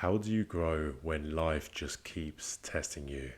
How do you grow when life just keeps testing you?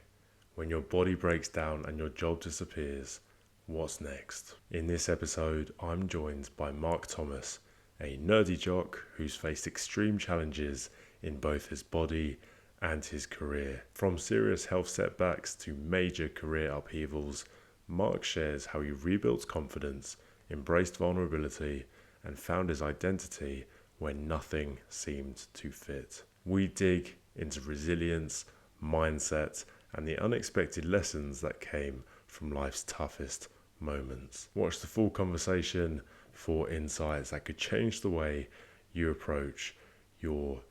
When your body breaks down and your job disappears, what's next? In this episode, I'm joined by Mark Thomas, a nerdy jock who's faced extreme challenges in both his body and his career. From serious health setbacks to major career upheavals, Mark shares how he rebuilt confidence, embraced vulnerability, and found his identity when nothing seemed to fit. We dig into resilience, mindset, and the unexpected lessons that came from life's toughest moments. Watch the full conversation for insights that could change the way you approach your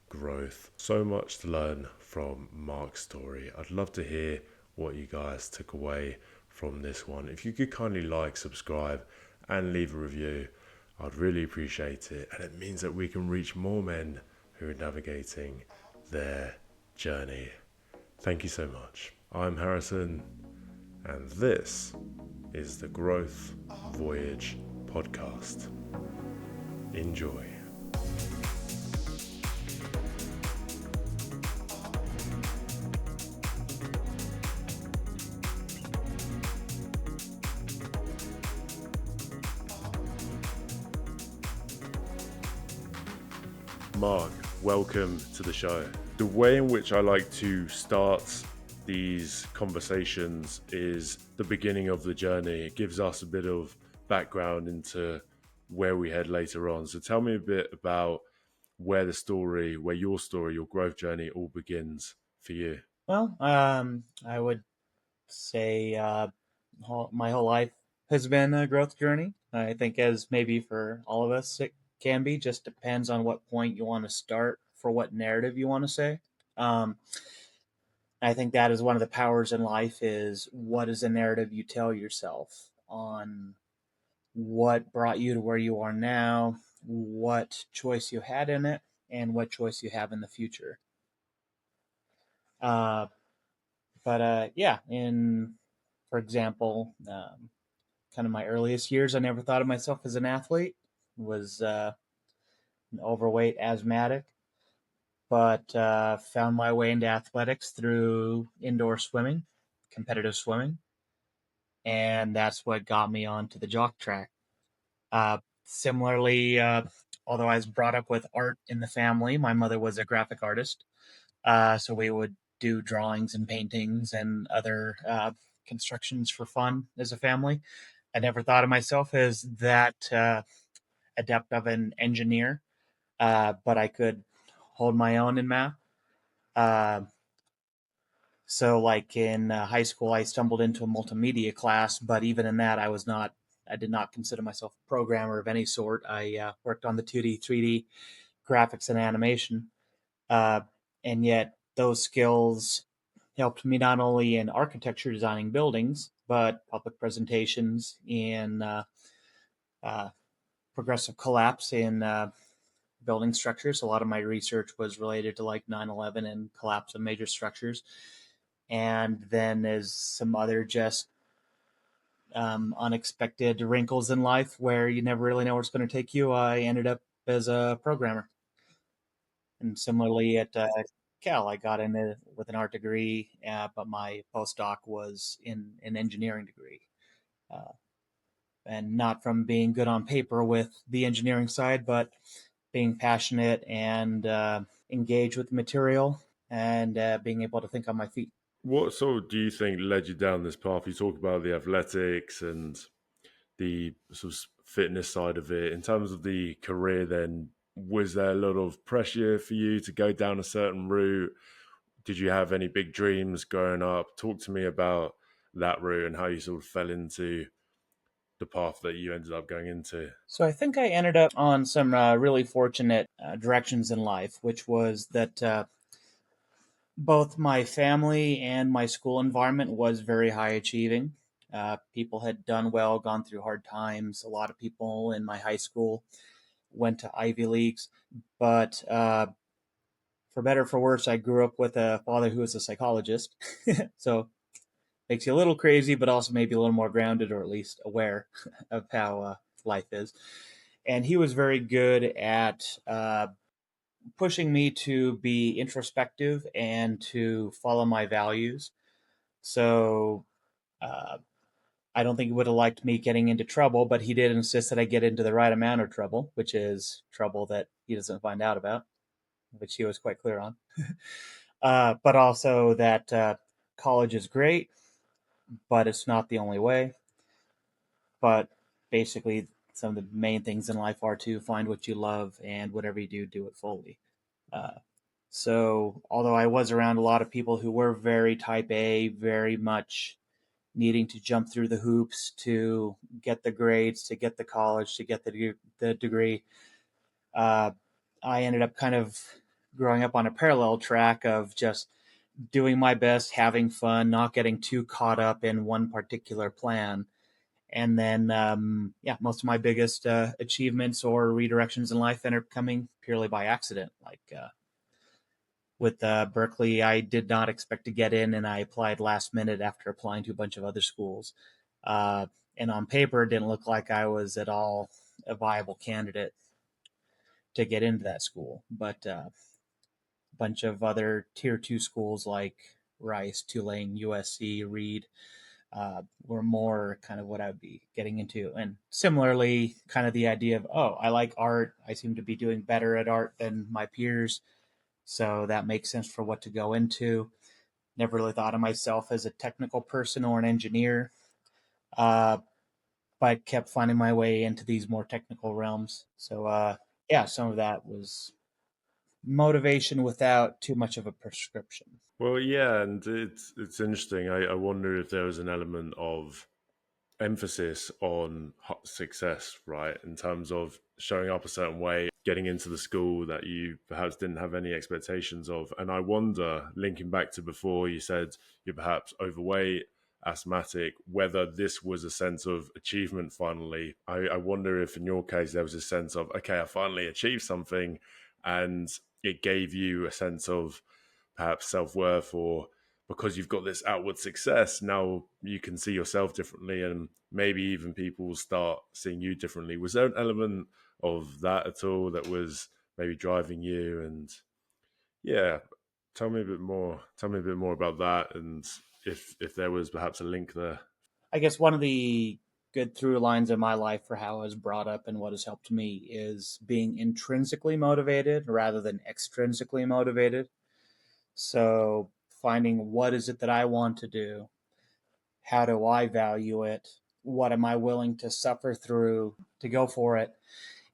growth. So much to learn from Mark's story. I'd love to hear what you guys took away from this one. If you could kindly like, subscribe, and leave a review, I'd really appreciate it. And it means that we can reach more men who are navigating their journey. Thank you so much. I'm Harrison, and this is the Growth Voyage podcast. Enjoy. Mark, welcome to the show. The way in which I like to start these conversations is the beginning of the journey. It gives us a bit of background into where we head later on. So tell me a bit about where your story, your growth journey all begins for you. Well, I would say my whole life has been a growth journey. I think, as maybe for all of us, it can be. Just depends on what point you want to start for what narrative you want to say. Um, I think that is one of the powers in life: is what is the narrative you tell yourself on what brought you to where you are now, what choice you had in it, and what choice you have in the future. Uh, but yeah, for example, kind of my earliest years, I never thought of myself as an athlete. Was an overweight asthmatic, but found my way into athletics through indoor swimming, competitive swimming, and that's what got me onto the jock track. Similarly, although I was brought up with art in the family, my mother was a graphic artist, so we would do drawings and paintings and other constructions for fun as a family. I never thought of myself as that adept of an engineer, but I could hold my own in math. Uh, so, like in high school, I stumbled into a multimedia class, but even in that, I did not consider myself a programmer of any sort. I worked on the 2D, 3D graphics and animation, uh, and yet those skills helped me not only in architecture designing buildings, but public presentations in uh, progressive collapse in building structures. A lot of my research was related to like 9/11 and collapse of major structures. And then there's some other just unexpected wrinkles in life where you never really know where it's going to take you. I ended up as a programmer. And similarly at Cal, I got in it with an art degree, but my postdoc was in an engineering degree. Uh, and not from being good on paper with the engineering side, but being passionate and engage with the material and being able to think on my feet. What sort of do you think led you down this path? You talk about the athletics and the sort of fitness side of it. In terms of the career, then, was there a lot of pressure for you to go down a certain route? Did you have any big dreams growing up? Talk to me about that route and how you sort of fell into the path that you ended up going into. So I think I ended up on some really fortunate directions in life, which was that both my family and my school environment was very high achieving. People had done well, gone through hard times. A lot of people in my high school went to Ivy Leagues, but for better or for worse, I grew up with a father who was a psychologist. So makes you a little crazy, but also maybe a little more grounded or at least aware of how life is. And he was very good at pushing me to be introspective and to follow my values. So uh, I don't think he would have liked me getting into trouble, but he did insist that I get into the right amount of trouble, which is trouble that he doesn't find out about, which he was quite clear on. But also that college is great, but it's not the only way. But basically, some of the main things in life are to find what you love and whatever you do, do it fully. Uh, so, although I was around a lot of people who were very type A, very much needing to jump through the hoops to get the grades, to get the college, to get the degree, uh, I ended up kind of growing up on a parallel track of just doing my best, having fun, not getting too caught up in one particular plan. And then, yeah, most of my biggest achievements or redirections in life ended up coming purely by accident. Like with Berkeley, I did not expect to get in, and I applied last minute after applying to a bunch of other schools. Uh, and on paper, it didn't look like I was at all a viable candidate to get into that school. But a bunch of other tier two schools like Rice, Tulane, USC, Reed were more kind of what I would be getting into. And similarly, kind of the idea of, oh, I like art. I seem to be doing better at art than my peers. So that makes sense for what to go into. Never really thought of myself as a technical person or an engineer, uh, but kept finding my way into these more technical realms. So, yeah, some of that was motivation without too much of a prescription. Well, yeah, and it's interesting. I wonder if there was an element of emphasis on success, right? In terms of showing up a certain way, getting into the school that you perhaps didn't have any expectations of. And I wonder, linking back to before you said you're perhaps overweight, asthmatic, whether this was a sense of achievement finally. I wonder if in your case there was a sense of, okay, I finally achieved something, and it gave you a sense of perhaps self-worth, or because you've got this outward success, now you can see yourself differently, and maybe even people will start seeing you differently. Was there an element of that at all that was maybe driving you? And yeah, tell me a bit more. Tell me a bit more about that, and if there was perhaps a link there. I guess one of the good through lines in my life for how I was brought up and what has helped me is being intrinsically motivated rather than extrinsically motivated. So finding what is it that I want to do? How do I value it? What am I willing to suffer through to go for it?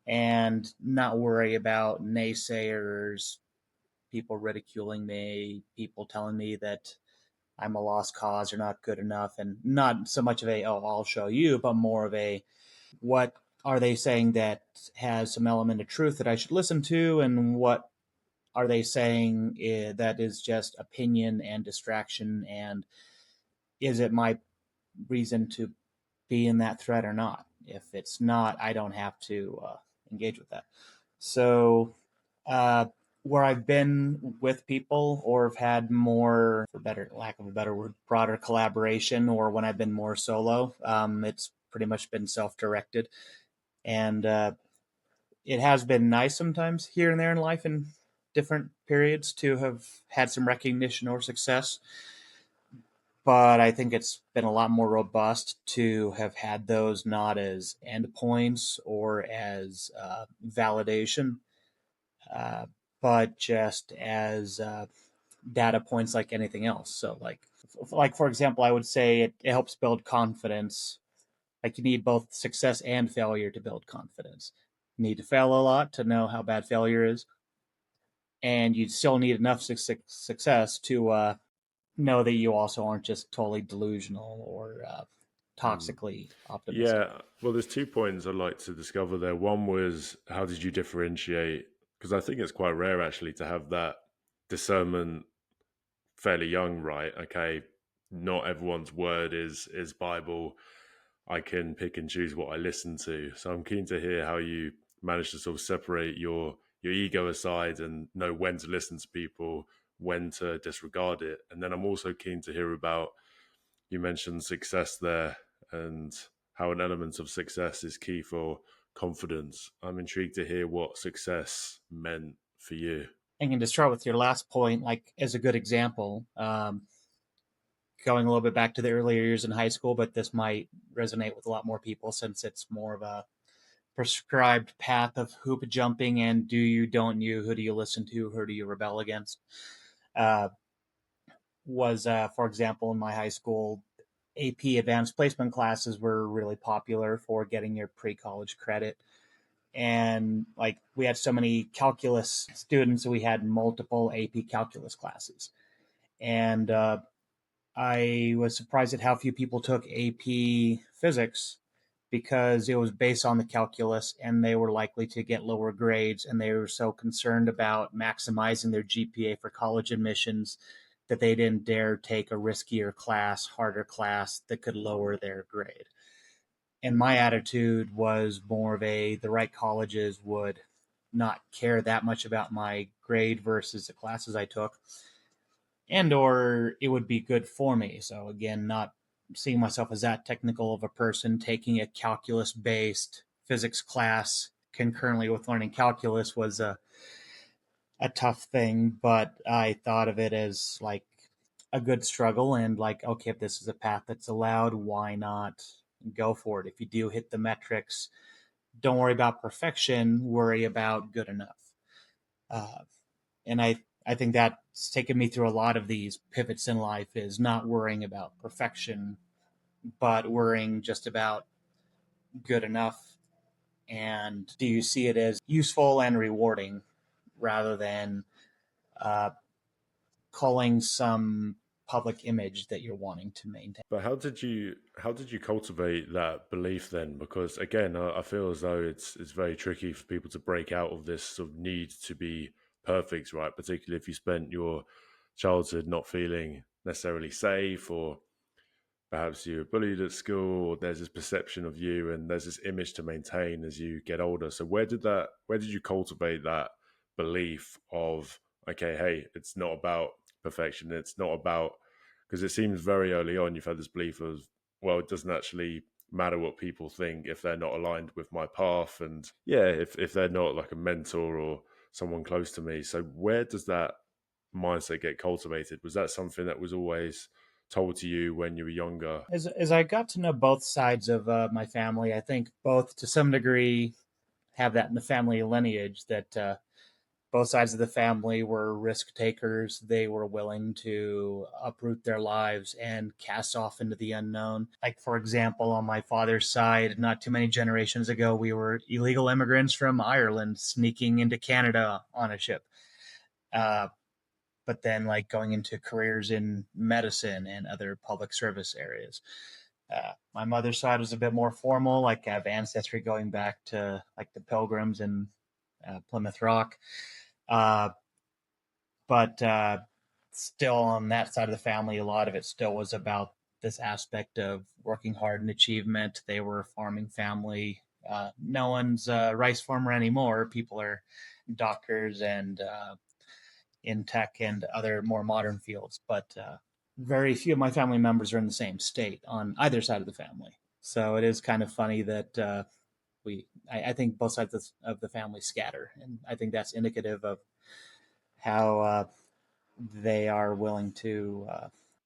And not worry about naysayers, people ridiculing me, people telling me that I'm a lost cause or not good enough. And not so much of a, oh, I'll show you, but more of a, what are they saying that has some element of truth that I should listen to? And what are they saying that is just opinion and distraction? And is it my reason to be in that thread or not? If it's not, I don't have to engage with that. So, uh, where I've been with people or have had more, for better lack of a better word, broader collaboration, or when I've been more solo, it's pretty much been self-directed, and it has been nice sometimes here and there in life in different periods to have had some recognition or success. But I think it's been a lot more robust to have had those not as endpoints or as validation, uh, but just as data points like anything else. So, like for example, I would say it helps build confidence. Like you need both success and failure to build confidence. You need to fail a lot to know how bad failure is, and you still need enough success to know that you also aren't just totally delusional or Hmm. toxically optimistic. Yeah, well, there's 2 points I'd like to discover there. One was, how did you differentiate? Because I think it's quite rare actually to have that discernment fairly young, right? Okay, not everyone's word is Bible. I can pick and choose what I listen to. So I'm keen to hear how you manage to sort of separate your ego aside and know when to listen to people, when to disregard it. And then I'm also keen to hear about, you mentioned success there, and how an element of success is key for confidence. I'm intrigued to hear what success meant for you? And to start with your last point, like as a good example, going a little bit back to the earlier years in high school, but this might resonate with a lot more people since it's more of a prescribed path of hoop jumping and do you, don't you, who do you listen to, who do you rebel against. Uh, was, for example, in my high school, AP advanced placement classes were really popular for getting your pre college credit. And like we had so many calculus students, we had multiple AP calculus classes. And I was surprised at how few people took AP physics because it was based on the calculus and they were likely to get lower grades and they were so concerned about maximizing their GPA for college admissions that they didn't dare take a riskier class, harder class that could lower their grade. And my attitude was more of a the right colleges would not care that much about my grade versus the classes I took and or it would be good for me. So again, not seeing myself as that technical of a person, taking a calculus based physics class concurrently with learning calculus was a tough thing, but I thought of it as like a good struggle and like, okay, if this is a path that's allowed, why not go for it? If you do hit the metrics, don't worry about perfection, worry about good enough. Uh, and I think that's taken me through a lot of these pivots in life is not worrying about perfection, but worrying just about good enough. And do you see it as useful and rewarding rather than uh, calling some public image that you're wanting to maintain? But how did you cultivate that belief then? Because again, I feel as though it's very tricky for people to break out of this sort of need to be perfect, right? Particularly if you spent your childhood not feeling necessarily safe, or perhaps you were bullied at school, or there's this perception of you, and there's this image to maintain as you get older. So where did you cultivate that belief of, okay, hey, it's not about perfection, it's not about, because it seems very early on you've had this belief of, well, it doesn't actually matter what people think if they're not aligned with my path, and yeah, if they're not like a mentor or someone close to me. So where does that mindset get cultivated? Was that something that was always told to you when you were younger? As I got to know both sides of my family, I think both to some degree have that in the family lineage that both sides of the family were risk takers. They were willing to uproot their lives and cast off into the unknown. Like, for example, on my father's side, not too many generations ago, we were illegal immigrants from Ireland sneaking into Canada on a ship. Uh, but then, like, going into careers in medicine and other public service areas. My mother's side was a bit more formal, like, I have ancestry going back to like the Pilgrims and Plymouth Rock. Uh, but still on that side of the family, a lot of it still was about this aspect of working hard and achievement. They were a farming family. No one's a rice farmer anymore. People are doctors and in tech and other more modern fields. But very few of my family members are in the same state on either side of the family. So it is kind of funny that I think both sides of the family scatter. And I think that's indicative of how they are willing to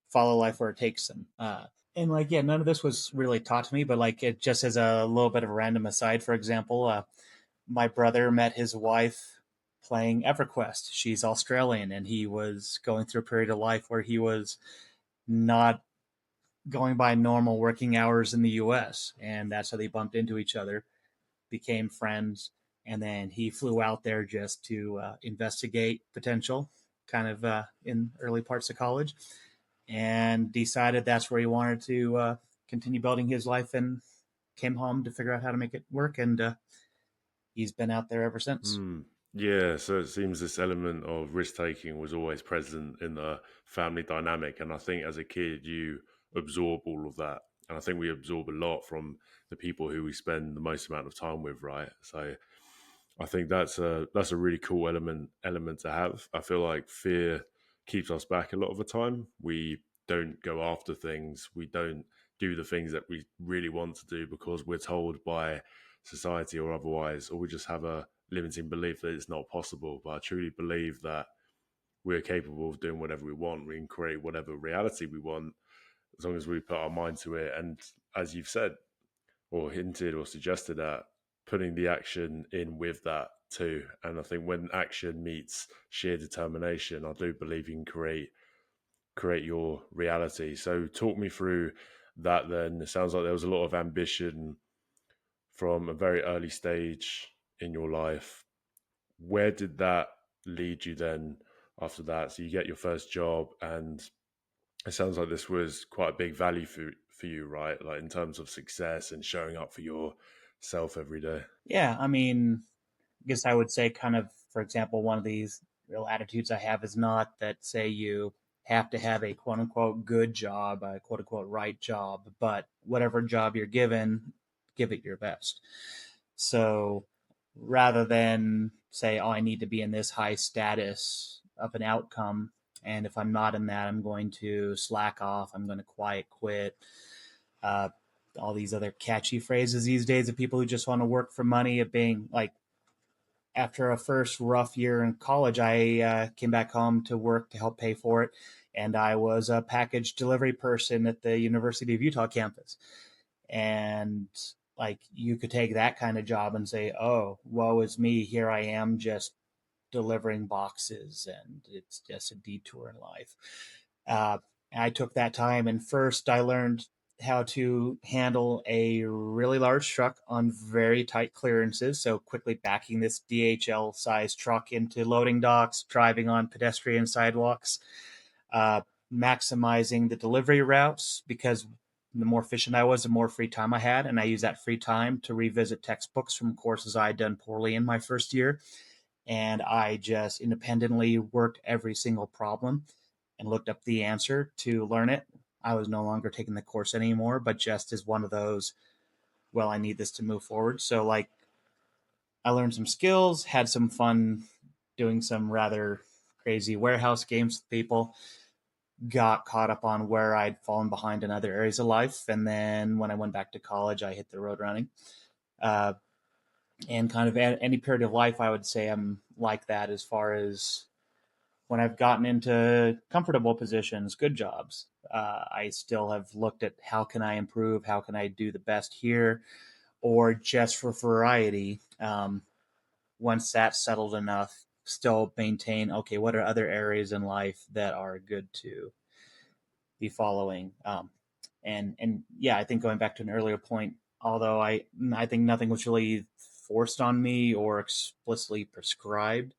follow life where it takes them. And like, yeah, none of this was really taught to me, but like, it just as a little bit of a random aside, for example, my brother met his wife playing EverQuest. She's Australian, and he was going through a period of life where he was not going by normal working hours in the US. And that's how they bumped into each other, became friends. And then he flew out there just to investigate potential, kind of in early parts of college, and decided that's where he wanted to continue building his life and came home to figure out how to make it work. And he's been out there ever since. Hmm. Yeah, so it seems this element of risk taking was always present in the family dynamic. And I think as a kid, you absorb all of that. And I think we absorb a lot from the people who we spend the most amount of time with, right? So I think that's a really cool element to have. I feel like fear keeps us back a lot of the time. We don't go after things. We don't do the things that we really want to do because we're told by society or otherwise, or we just have limiting belief that it's not possible. But I truly believe that we're capable of doing whatever we want. We can create whatever reality we want as long as we put our mind to it. And as you've said, or hinted, or suggested, that putting the action in with that too. And I think when action meets sheer determination, I do believe you can create your reality. So talk me through that then. It sounds like there was a lot of ambition from a very early stage in your life. Where did that lead you then after that? So you get your first job, and it sounds like this was quite a big value for you, right? Like in terms of success and showing up for yourself every day. Yeah, I mean, I guess I would say, kind of, for example, one of these real attitudes I have is not that, say, you have to have a quote unquote good job, a quote unquote right job, but whatever job you're given, give it your best. So rather than say, oh, I need to be in this high status of an outcome, and if I'm not in that, I'm going to slack off, I'm going to quiet quit. Uh, all these other catchy phrases these days of people who just want to work for money, of being like, after a first rough year in college, I came back home to work to help pay for it. And I was a package delivery person at the University of Utah campus. And like, you could take that kind of job and say, oh, woe is me. Here I am just delivering boxes, and it's just a detour in life. Uh, I took that time, and first I learned how to handle a really large truck on very tight clearances. So quickly backing this DHL sized truck into loading docks, driving on pedestrian sidewalks, uh, maximizing the delivery routes, because the more efficient I was, the more free time I had. And I used that free time to revisit textbooks from courses I had done poorly in my first year. And I just independently worked every single problem and looked up the answer to learn it. I was no longer taking the course anymore, but just as one of those, well, I need this to move forward. So, like, I learned some skills, had some fun doing some rather crazy warehouse games with people, got caught up on where I'd fallen behind in other areas of life. And then when I went back to college, I hit the road running. Uh, and kind of at any period of life, I would say I'm like that, as far as when I've gotten into comfortable positions, good jobs. I still have looked at how can I improve, how can I do the best here, or just for variety. Once that's settled enough, still maintain, okay, what are other areas in life that are good to be following? And yeah, I think going back to an earlier point, although I think nothing was really forced on me or explicitly prescribed,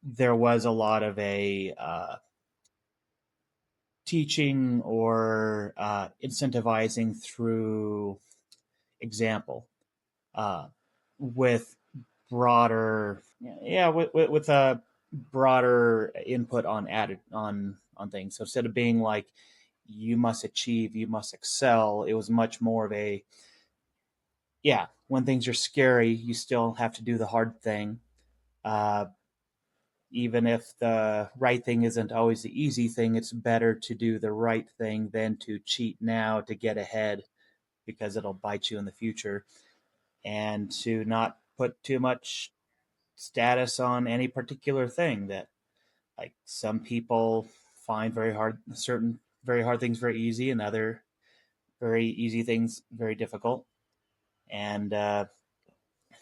there was a lot of a teaching or incentivizing through example, uh, with broader, yeah, with a broader input on added on things. So instead of being like, you must achieve, you must excel, it was much more of a, yeah, when things are scary, you still have to do the hard thing. Uh, Even if the right thing isn't always the easy thing, it's better to do the right thing than to cheat now to get ahead, because it'll bite you in the future. And to not put too much status on any particular thing, that, like, some people find very hard, certain very hard things very easy, and other very easy things very difficult. And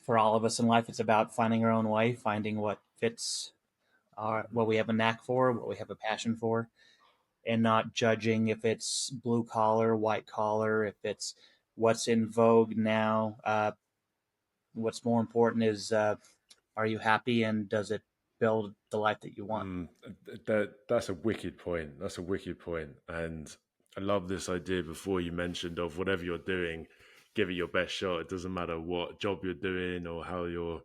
for all of us in life, it's about finding our own way, finding what fits what we have a knack for, what we have a passion for, and not judging if it's blue collar, white collar, if it's what's in vogue now. What's more important is, are you happy, and does it build the life that you want? Mm, that's a wicked point. That's a wicked point, and I love this idea before you mentioned of whatever you're doing, give it your best shot. It doesn't matter what job you're doing or how you're,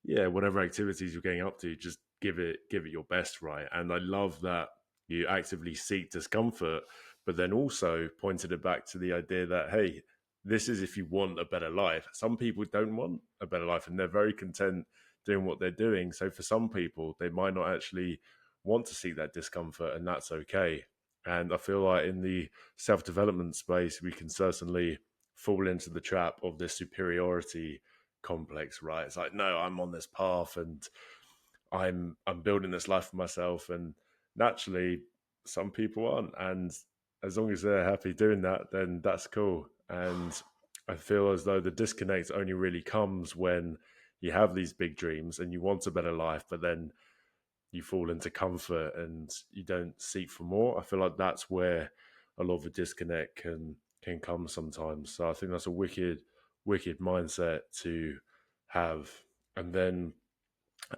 yeah, whatever activities you're getting up to, just give it your best, right? And I love that you actively seek discomfort, but then also pointed it back to the idea that, hey, this is if you want a better life. Some people don't want a better life and they're very content doing what they're doing. So for some people, they might not actually want to seek that discomfort, and that's okay. And I feel like in the self-development space, we can certainly fall into the trap of this superiority complex, right? It's like, no, I'm on this path and I'm building this life for myself, and naturally some people aren't, and as long as they're happy doing that, then that's cool. And I feel as though the disconnect only really comes when you have these big dreams and you want a better life, but then you fall into comfort and you don't seek for more. I feel like that's where a lot of the disconnect can come sometimes. So I think that's a wicked mindset to have. And then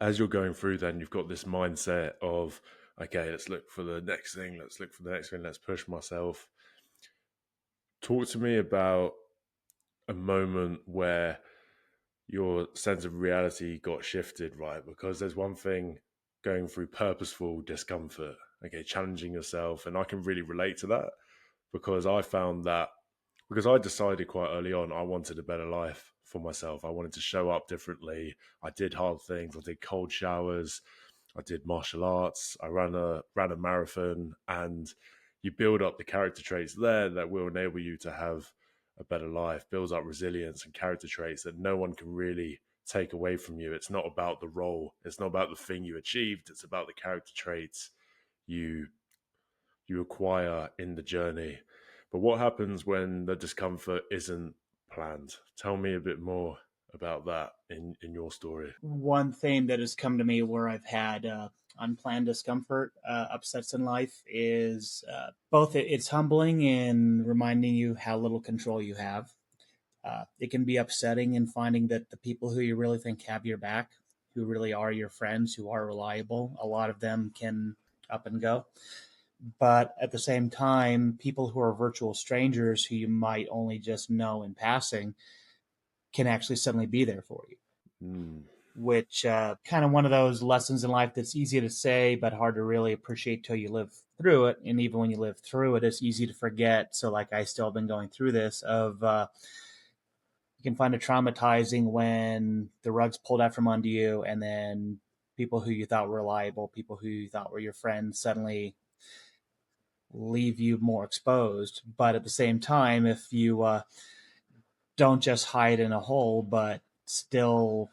as you're going through, then you've got this mindset of, okay, let's look for the next thing, let's look for the next thing, let's push myself. Talk to me about a moment where your sense of reality got shifted, right? Because there's one thing going through purposeful discomfort, okay, challenging yourself. And I can really relate to that because I found that because I decided quite early on I wanted a better life for myself. I wanted to show up differently. I did hard things. I did cold showers. I did martial arts. I ran a marathon, and you build up the character traits there that will enable you to have a better life. Builds up resilience and character traits that no one can really take away from you. It's not about the role. It's not about the thing you achieved. It's about the character traits you you acquire in the journey. But what happens when the discomfort isn't planned? Tell me a bit more about that in your story. One thing that has come to me where I've had unplanned discomfort, upsets in life is both it's humbling and reminding you how little control you have. It can be upsetting in finding that the people who you really think have your back, who really are your friends, who are reliable, a lot of them can up and go. But at the same time, people who are virtual strangers who you might only just know in passing can actually suddenly be there for you, Mm, which kind of one of those lessons in life that's easy to say but hard to really appreciate till you live through it. And even when you live through it, it's easy to forget. So like I still have been going through this of you can find it traumatizing when the rug's pulled out from under you, and then people who you thought were reliable, people who you thought were your friends, suddenly leave you more exposed. But at the same time, if you don't just hide in a hole, but still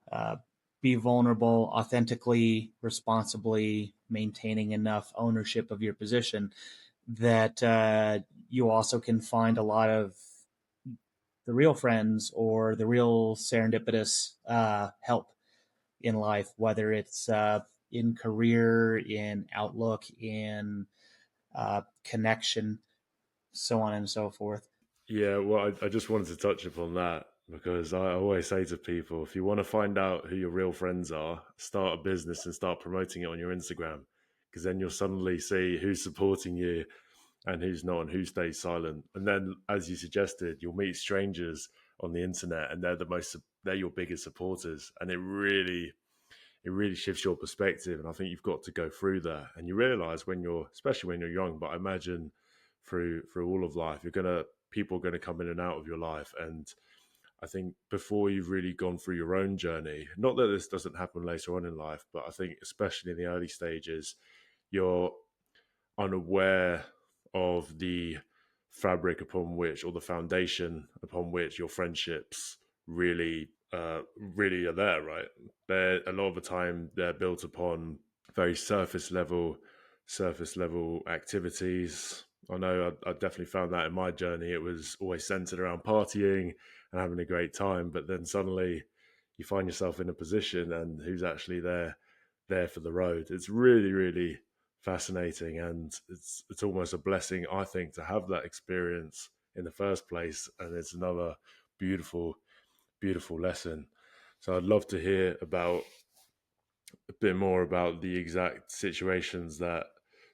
uh, be vulnerable, authentically, responsibly, maintaining enough ownership of your position, that you also can find a lot of the real friends or the real serendipitous help in life, whether it's in career, in outlook, in connection, so on and so forth. yeah, well, I just wanted to touch upon that because I always say to people, if you want to find out who your real friends are, start a business and start promoting it on your Instagram, because then you'll suddenly see who's supporting you and who's not and who stays silent. And then, as you suggested, you'll meet strangers on the internet, and they're your biggest supporters, and it really shifts your perspective. And I think you've got to go through that, and you realize when you're, especially when you're young, but I imagine through all of life, people are gonna come in and out of your life, and I think before you've really gone through your own journey, not that this doesn't happen later on in life, but I think especially in the early stages, you're unaware of the fabric upon which, or the foundation upon which your friendships really are there, right? They're a lot of the time they're built upon very surface level activities. I know I definitely found that in my journey. It was always centered around partying and having a great time, but then suddenly you find yourself in a position and who's actually there for the road. It's really fascinating, and it's almost a blessing, I think, to have that experience in the first place. And it's another beautiful lesson. So I'd love to hear about a bit more about the exact situations that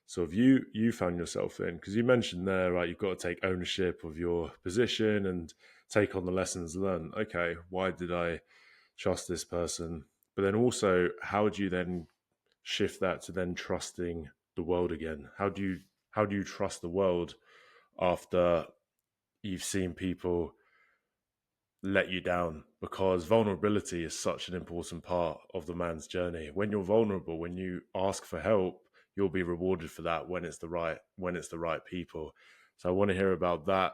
sort of you found yourself in, because you mentioned there, right, you've got to take ownership of your position and take on the lessons learned. Okay, why did I trust this person? But then also, how do you then shift that to then trusting the world again? How do you trust the world after you've seen people let you down? Because vulnerability is such an important part of the man's journey. When you're vulnerable, when you ask for help, you'll be rewarded for that when it's the right people. So I want to hear about that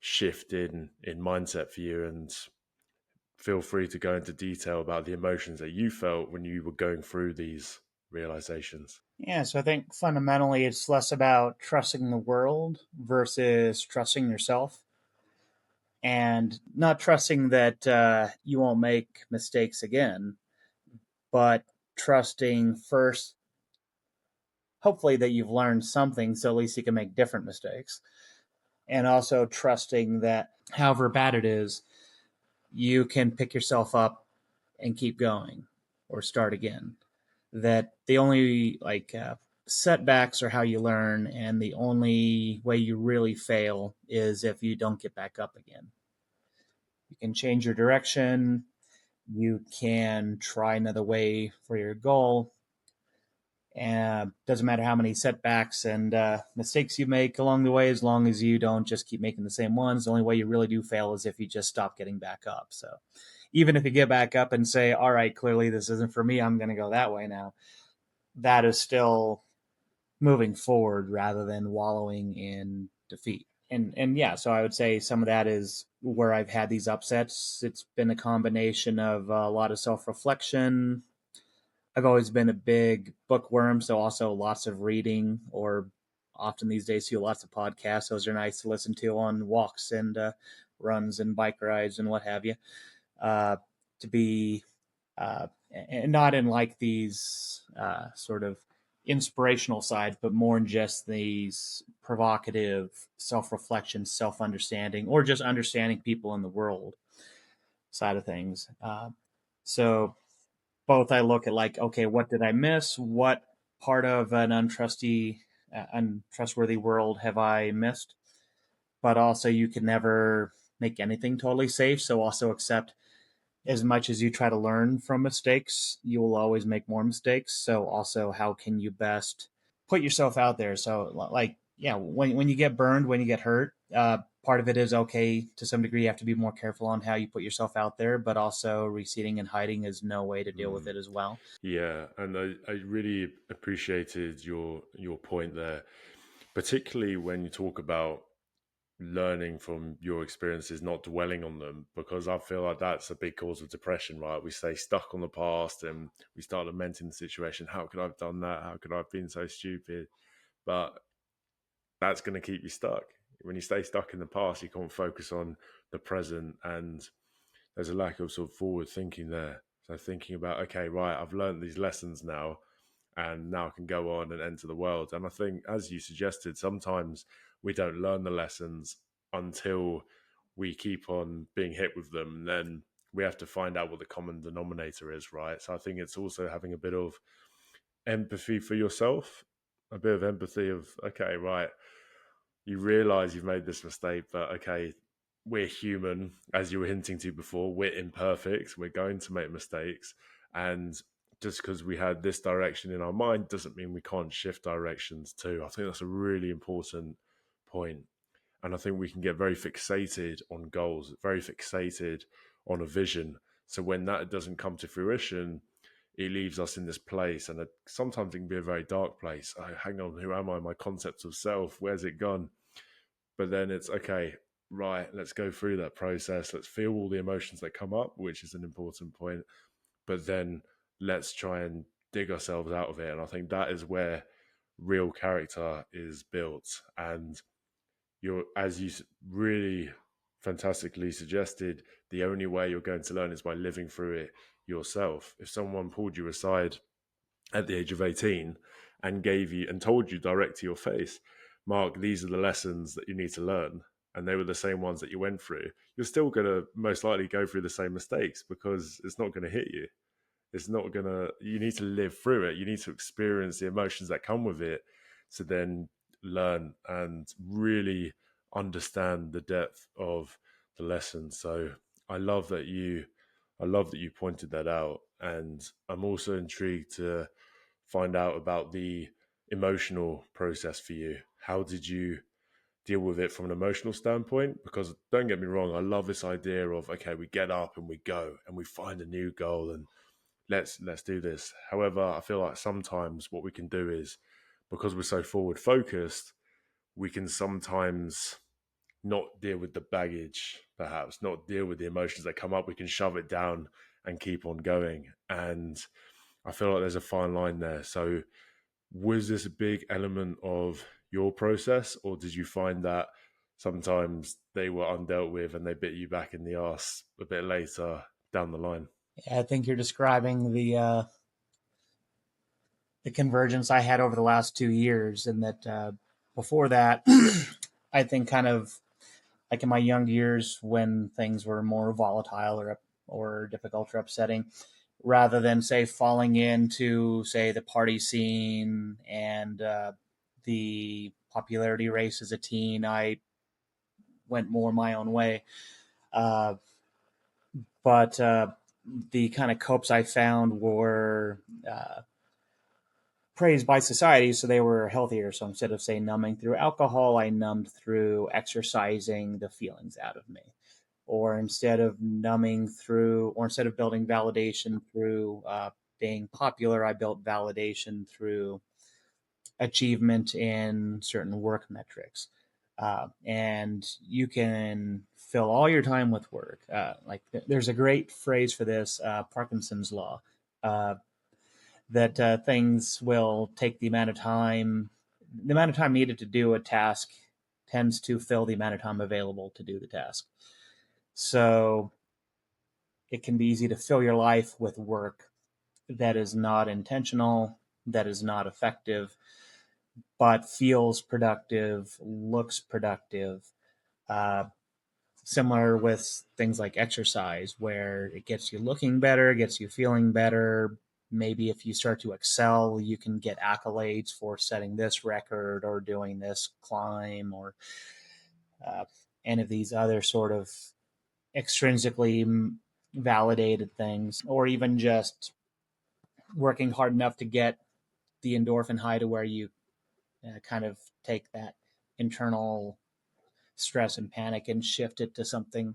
shift in mindset for you, and feel free to go into detail about the emotions that you felt when you were going through these realizations. Yeah, so I think fundamentally it's less about trusting the world versus trusting yourself, and not trusting that you won't make mistakes again, but trusting first, hopefully, that you've learned something so at least you can make different mistakes. And also trusting that, however bad it is, you can pick yourself up and keep going or start again. That the only setbacks are how you learn, and the only way you really fail is if you don't get back up again. You can change your direction, you can try another way for your goal, and doesn't matter how many setbacks and mistakes you make along the way, as long as you don't just keep making the same ones. The only way you really do fail is if you just stop getting back up. So even if you get back up and say, all right, clearly this isn't for me, I'm going to go that way now, that is still moving forward rather than wallowing in defeat. And yeah, so I would say some of that is where I've had these upsets. It's been a combination of a lot of self reflection. I've always been a big bookworm, so also lots of reading, or often these days too, lots of podcasts. Those are nice to listen to on walks and runs and bike rides and what have you. To be and not in like these sort of inspirational sides, but more in just these provocative self reflection, self understanding, or just understanding people in the world side of things. So both I look at like, okay, what did I miss? What part of an untrustworthy world have I missed? But also, you can never make anything totally safe. So also accept, as much as you try to learn from mistakes, you will always make more mistakes. So also, how can you best put yourself out there? So like, yeah, when you get burned, when you get hurt, part of it is okay to some degree. You have to be more careful on how you put yourself out there, but also receding and hiding is no way to deal with Mm. it as well. Yeah, and I really appreciated your point there, particularly when you talk about learning from your experiences, not dwelling on them, because I feel like that's a big cause of depression, right? We stay stuck on the past and we start lamenting the situation. How could I have done that? How could I have been so stupid? But that's going to keep you stuck. When you stay stuck in the past, you can't focus on the present, and there's a lack of sort of forward thinking there. So thinking about, okay, right, I've learned these lessons now, and now I can go on and enter the world. And I think, as you suggested, sometimes we don't learn the lessons until we keep on being hit with them, and then we have to find out what the common denominator is, right? So I think it's also having a bit of empathy for yourself, a bit of empathy of, okay, right, you realize you've made this mistake, but okay, we're human, as you were hinting to before, we're imperfect, we're going to make mistakes. And just because we had this direction in our mind doesn't mean we can't shift directions too. I think that's a really important point. And I think we can get very fixated on goals, very fixated on a vision. So when that doesn't come to fruition, it leaves us in this place. And sometimes it can be a very dark place. Oh, hang on, who am I? My concept of self, where's it gone? But then it's okay, right, let's go through that process. Let's feel all the emotions that come up, which is an important point. But then let's try and dig ourselves out of it. And I think that is where real character is built. And you're, as you really fantastically suggested, the only way you're going to learn is by living through it yourself. If someone pulled you aside at the age of 18 and gave you and told you direct to your face, Mark, these are the lessons that you need to learn, and they were the same ones that you went through, you're still going to most likely go through the same mistakes because it's not going to hit you. It's not going to, you need to live through it. You need to experience the emotions that come with it to then learn and really understand the depth of the lesson. So I love that you, I love that you pointed that out. And I'm also intrigued to find out about the emotional process for you. How did you deal with it from an emotional standpoint? Because don't get me wrong, I love this idea of, okay, we get up and we go and we find a new goal and let's do this. However, I feel like sometimes what we can do is, because we're so forward focused, we can sometimes not deal with the baggage perhaps not deal with the emotions that come up. We can shove it down and keep on going. And I feel like there's a fine line there. So was this a big element of your process, or did you find that sometimes they were undealt with and they bit you back in the ass a bit later down the line? I think you're describing the convergence I had over the last 2 years, and that before that, I think kind of like in my young years when things were more volatile or difficult or upsetting, rather than say falling into say the party scene and the popularity race as a teen, I went more my own way. Uh, but the kind of copes I found were praised by society, so they were healthier. So instead of say numbing through alcohol, I numbed through exercising the feelings out of me. Or instead of numbing through, or instead of building validation through being popular, I built validation through achievement in certain work metrics. And you can fill all your time with work. There's a great phrase for this, Parkinson's law, uh, that things will take the amount of time needed to do a task tends to fill the amount of time available to do the task. So it can be easy to fill your life with work that is not intentional, that is not effective, but feels productive, looks productive. Uh, Similar with things like exercise, where it gets you looking better, gets you feeling better. Maybe if you start to excel, you can get accolades for setting this record or doing this climb or uh, any of these other sort of extrinsically validated things, or even just working hard enough to get the endorphin high to where you kind of take that internal stress and panic and shift it to something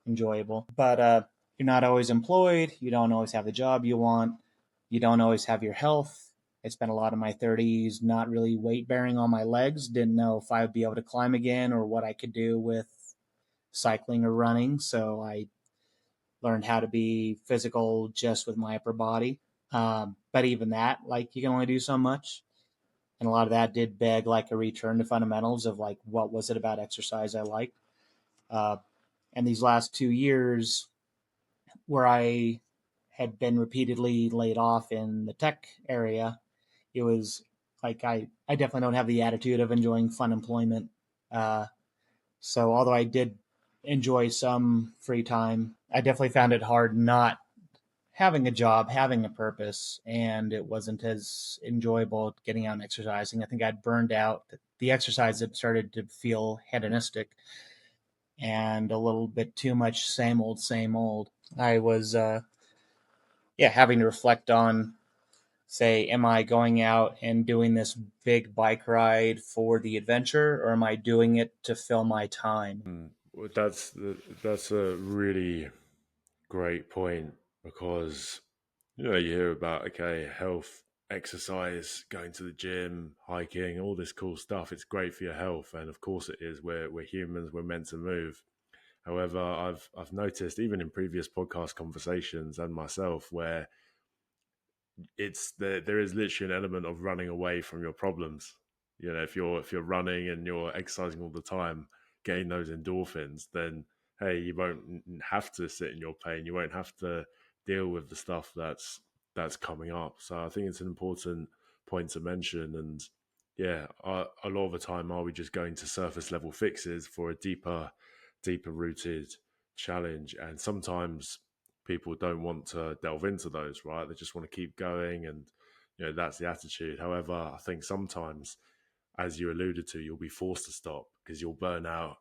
enjoyable. But you're not always employed. You don't always have the job you want. You don't always have your health. I spent a lot of my 30s not really weight bearing on my legs. Didn't know if I would be able to climb again or what I could do with cycling or running. So I learned how to be physical just with my upper body. But even that, like, you can only do so much. And a lot of that did beg like a return to fundamentals of like, what was it about exercise I liked? Uh, and these last 2 years, where I had been repeatedly laid off in the tech area, it was like I definitely don't have the attitude of enjoying fun employment. Uh, so although I did enjoy some free time, I definitely found it hard not having a job, having a purpose, and it wasn't as enjoyable getting out and exercising. I think I'd burned out. The exercise had started to feel hedonistic and a little bit too much same old, same old. I was having to reflect on, say, am I going out and doing this big bike ride for the adventure, or am I doing it to fill my time? Well, that's a really great point because you hear about okay, health, exercise, going to the gym, hiking, all this cool stuff. It's great for your health, and of course it is. We're humans. We're meant to move. However, I've noticed even in previous podcast conversations and myself where there is literally an element of running away from your problems. If you're running and you're exercising all the time, getting those endorphins, then hey, you won't have to sit in your pain. You won't have to deal with the stuff that's coming up. So I think it's an important point to mention. And yeah, a lot of the time, are we just going to surface level fixes for a deeper rooted challenge? And sometimes people don't want to delve into those, right? They just want to keep going, and that's the attitude. However, I think sometimes, as you alluded to, you'll be forced to stop because you'll burn out,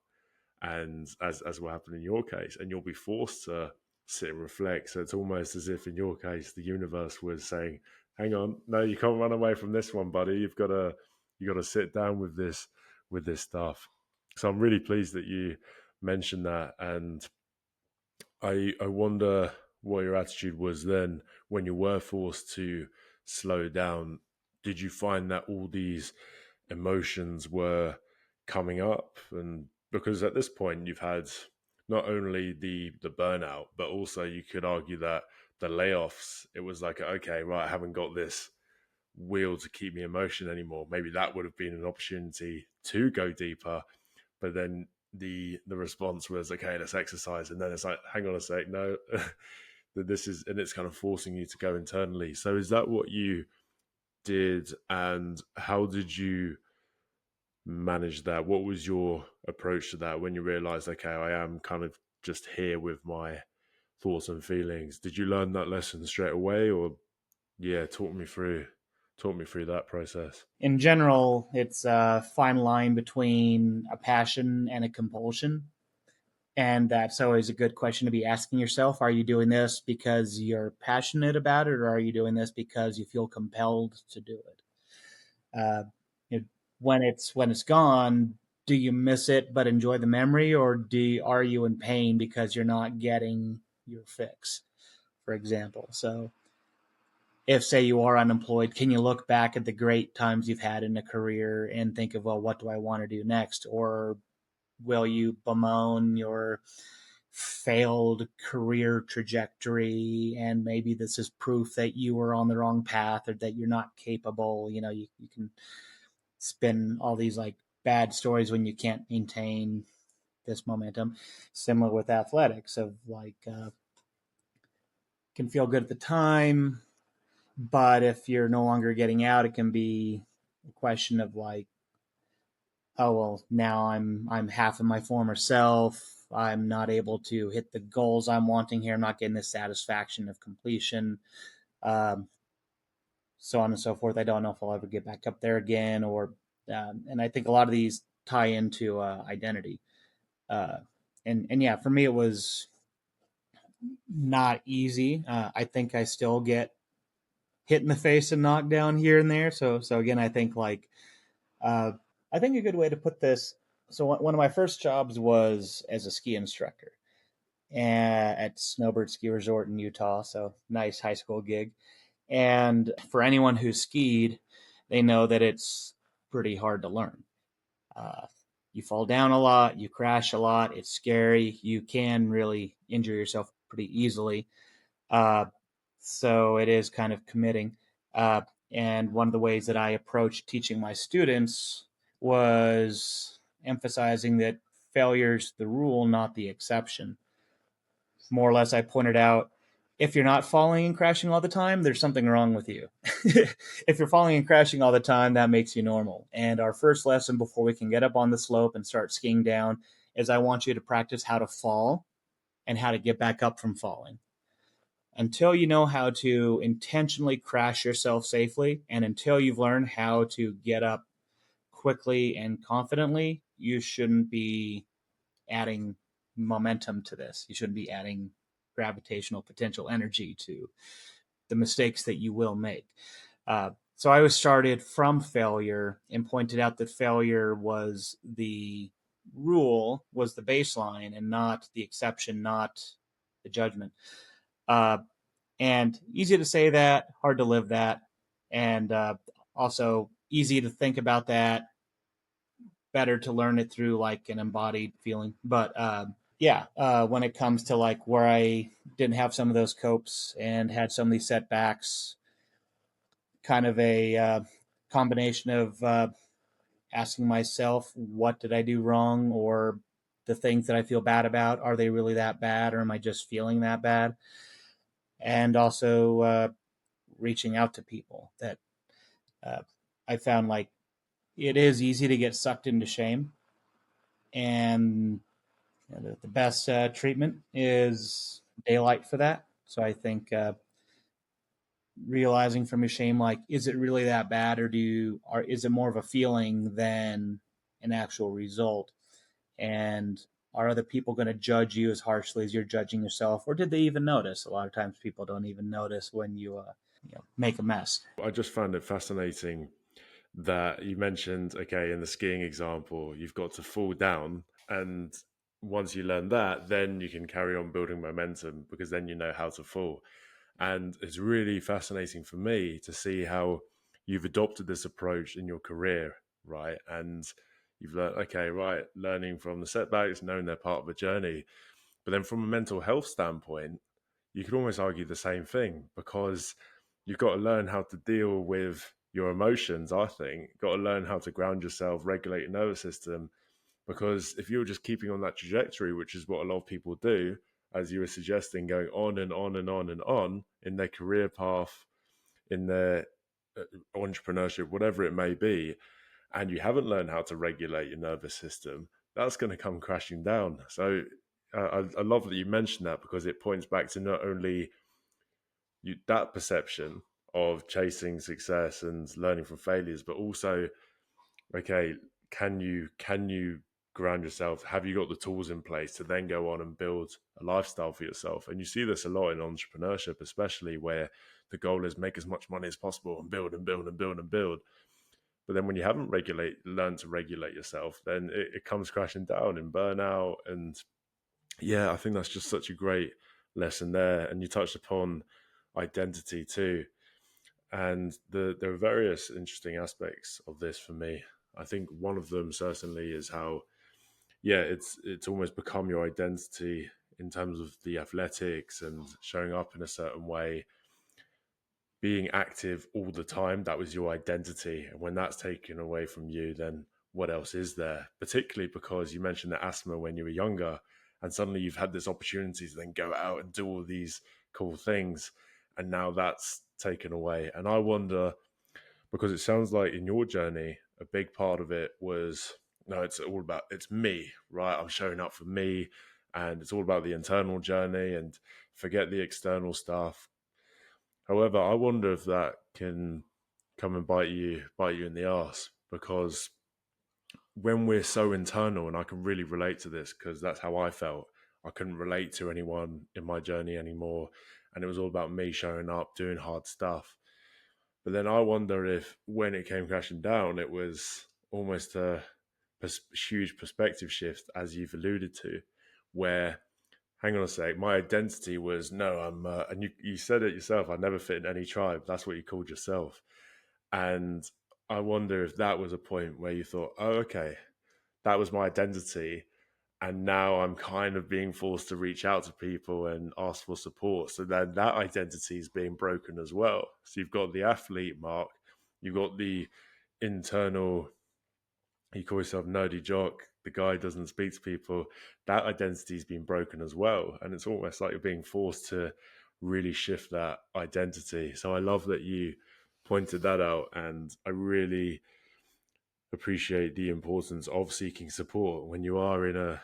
and as will happen in your case, and you'll be forced to sit and reflect. So it's almost as if, in your case, the universe was saying, "Hang on, no, you can't run away from this one, buddy. You got to sit down with this stuff." So I'm really pleased that you mentioned that, and I wonder what your attitude was then when you were forced to slow down. Did you find that all these emotions were coming up? And because at this point you've had not only the burnout, but also you could argue that the layoffs, it was like, okay, right, I haven't got this wheel to keep me in motion anymore. Maybe that would have been an opportunity to go deeper, but then the response was, okay, let's exercise, and then it's like, hang on a sec, no, that this is, and it's kind of forcing you to go internally. So is that what you did, and how did you manage that? What was your approach to that when you realized, okay, I am kind of just here with my thoughts and feelings? Did you learn that lesson straight away, or yeah, talk me through that process? In general, it's a fine line between a passion and a compulsion. And that's always a good question to be asking yourself. Are you doing this because you're passionate about it, or are you doing this because you feel compelled to do it? Uh, you know, when it's gone, do you miss it but enjoy the memory, or are you in pain because you're not getting your fix, for example? So if, say, you are unemployed, can you look back at the great times you've had in a career and think of, well, what do I want to do next? Or will you bemoan your failed career trajectory, and maybe this is proof that you were on the wrong path or that you're not capable? You can spin all these like bad stories when you can't maintain this momentum. Similar with athletics, of like, can feel good at the time, but if you're no longer getting out, it can be a question of like, oh well, now I'm half of my former self. I'm not able to hit the goals I'm wanting here. I'm not getting the satisfaction of completion. Um, so on and so forth. I don't know if I'll ever get back up there again, or and I think a lot of these tie into identity. Uh, and yeah, for me it was not easy. I think I still get hit in the face and knocked down here and there. So again, I think like, uh, I think a good way to put this. So one of my first jobs was as a ski instructor at Snowbird Ski Resort in Utah. So nice high school gig. And for anyone who's skied, they know that it's pretty hard to learn. Uh, you fall down a lot, you crash a lot, it's scary. You can really injure yourself pretty easily. Uh, so it is kind of committing. Uh, and one of the ways that I approached teaching my students was emphasizing that failure's the rule, not the exception. More or less, I pointed out, if you're not falling and crashing all the time, there's something wrong with you. If you're falling and crashing all the time, that makes you normal. And our first lesson before we can get up on the slope and start skiing down is, I want you to practice how to fall and how to get back up from falling. Until you know how to intentionally crash yourself safely, and until you've learned how to get up quickly and confidently, you shouldn't be adding momentum to this. You shouldn't be adding gravitational potential energy to the mistakes that you will make. So I was started from failure and pointed out that failure was the rule, was the baseline, and not the exception, not the judgment. Uh, and easy to say that, hard to live that, and also easy to think about that, better to learn it through like an embodied feeling. But yeah, when it comes to like where I didn't have some of those copes and had some of these setbacks, kind of a combination of asking myself, what did I do wrong? Or the things that I feel bad about, are they really that bad, or am I just feeling that bad? And also reaching out to people that uh, I found like it is easy to get sucked into shame. And the best treatment is daylight for that. So I think realizing from your shame, like, is it really that bad, or is it more of a feeling than an actual result? And are other people going to judge you as harshly as you're judging yourself, or did they even notice? A lot of times, people don't even notice when you make a mess. I just found it fascinating that you mentioned, okay, in the skiing example, you've got to fall down. And once you learn that, then you can carry on building momentum because then you know how to fall. And it's really fascinating for me to see how you've adopted this approach in your career, right? And you've learned, okay, right, learning from the setbacks, knowing they're part of a journey. But then from a mental health standpoint, you could almost argue the same thing because you've got to learn how to deal with your emotions, I think. You've got to learn how to ground yourself, regulate your nervous system. Because if you're just keeping on that trajectory, which is what a lot of people do, as you were suggesting, going on and on and on and on in their career path, in their entrepreneurship, whatever it may be, and you haven't learned how to regulate your nervous system, that's going to come crashing down. So I love that you mentioned that because it points back to not only that perception of chasing success and learning from failures, but also, okay, can you ground yourself? Have you got the tools in place to then go on and build a lifestyle for yourself? And you see this a lot in entrepreneurship, especially where the goal is make as much money as possible and build and build and build and build. But then when you haven't learned to regulate yourself, then it comes crashing down in burnout. And yeah, I think that's just such a great lesson there. And you touched upon identity too. And there are various interesting aspects of this for me. I think one of them certainly is how, yeah, it's almost become your identity in terms of the athletics and showing up in a certain way, being active all the time. That was your identity. And when that's taken away from you, then what else is there? Particularly because you mentioned the asthma when you were younger, and suddenly you've had this opportunity to then go out and do all these cool things. And now that's taken away. And I wonder, because it sounds like in your journey, a big part of it was no, it's all about it's me, right? I'm showing up for me, and it's all about the internal journey and forget the external stuff. However, I wonder if that can come and bite you in the ass because when we're so internal, and I can really relate to this because that's how I felt. I couldn't relate to anyone in my journey anymore, and it was all about me showing up, doing hard stuff. But then I wonder if when it came crashing down, it was almost a huge perspective shift, as you've alluded to, where, hang on a sec, my identity was, no, and you said it yourself, I never fit in any tribe. That's what you called yourself. And I wonder if that was a point where you thought, oh, okay, that was my identity. And now I'm kind of being forced to reach out to people and ask for support. So then that identity is being broken as well. So you've got the athlete, Mark, you've got the internal, you call yourself nerdy jock, the guy who doesn't speak to people. That identity's been broken as well. And it's almost like you're being forced to really shift that identity. So I love that you pointed that out. And I really appreciate the importance of seeking support when you are in a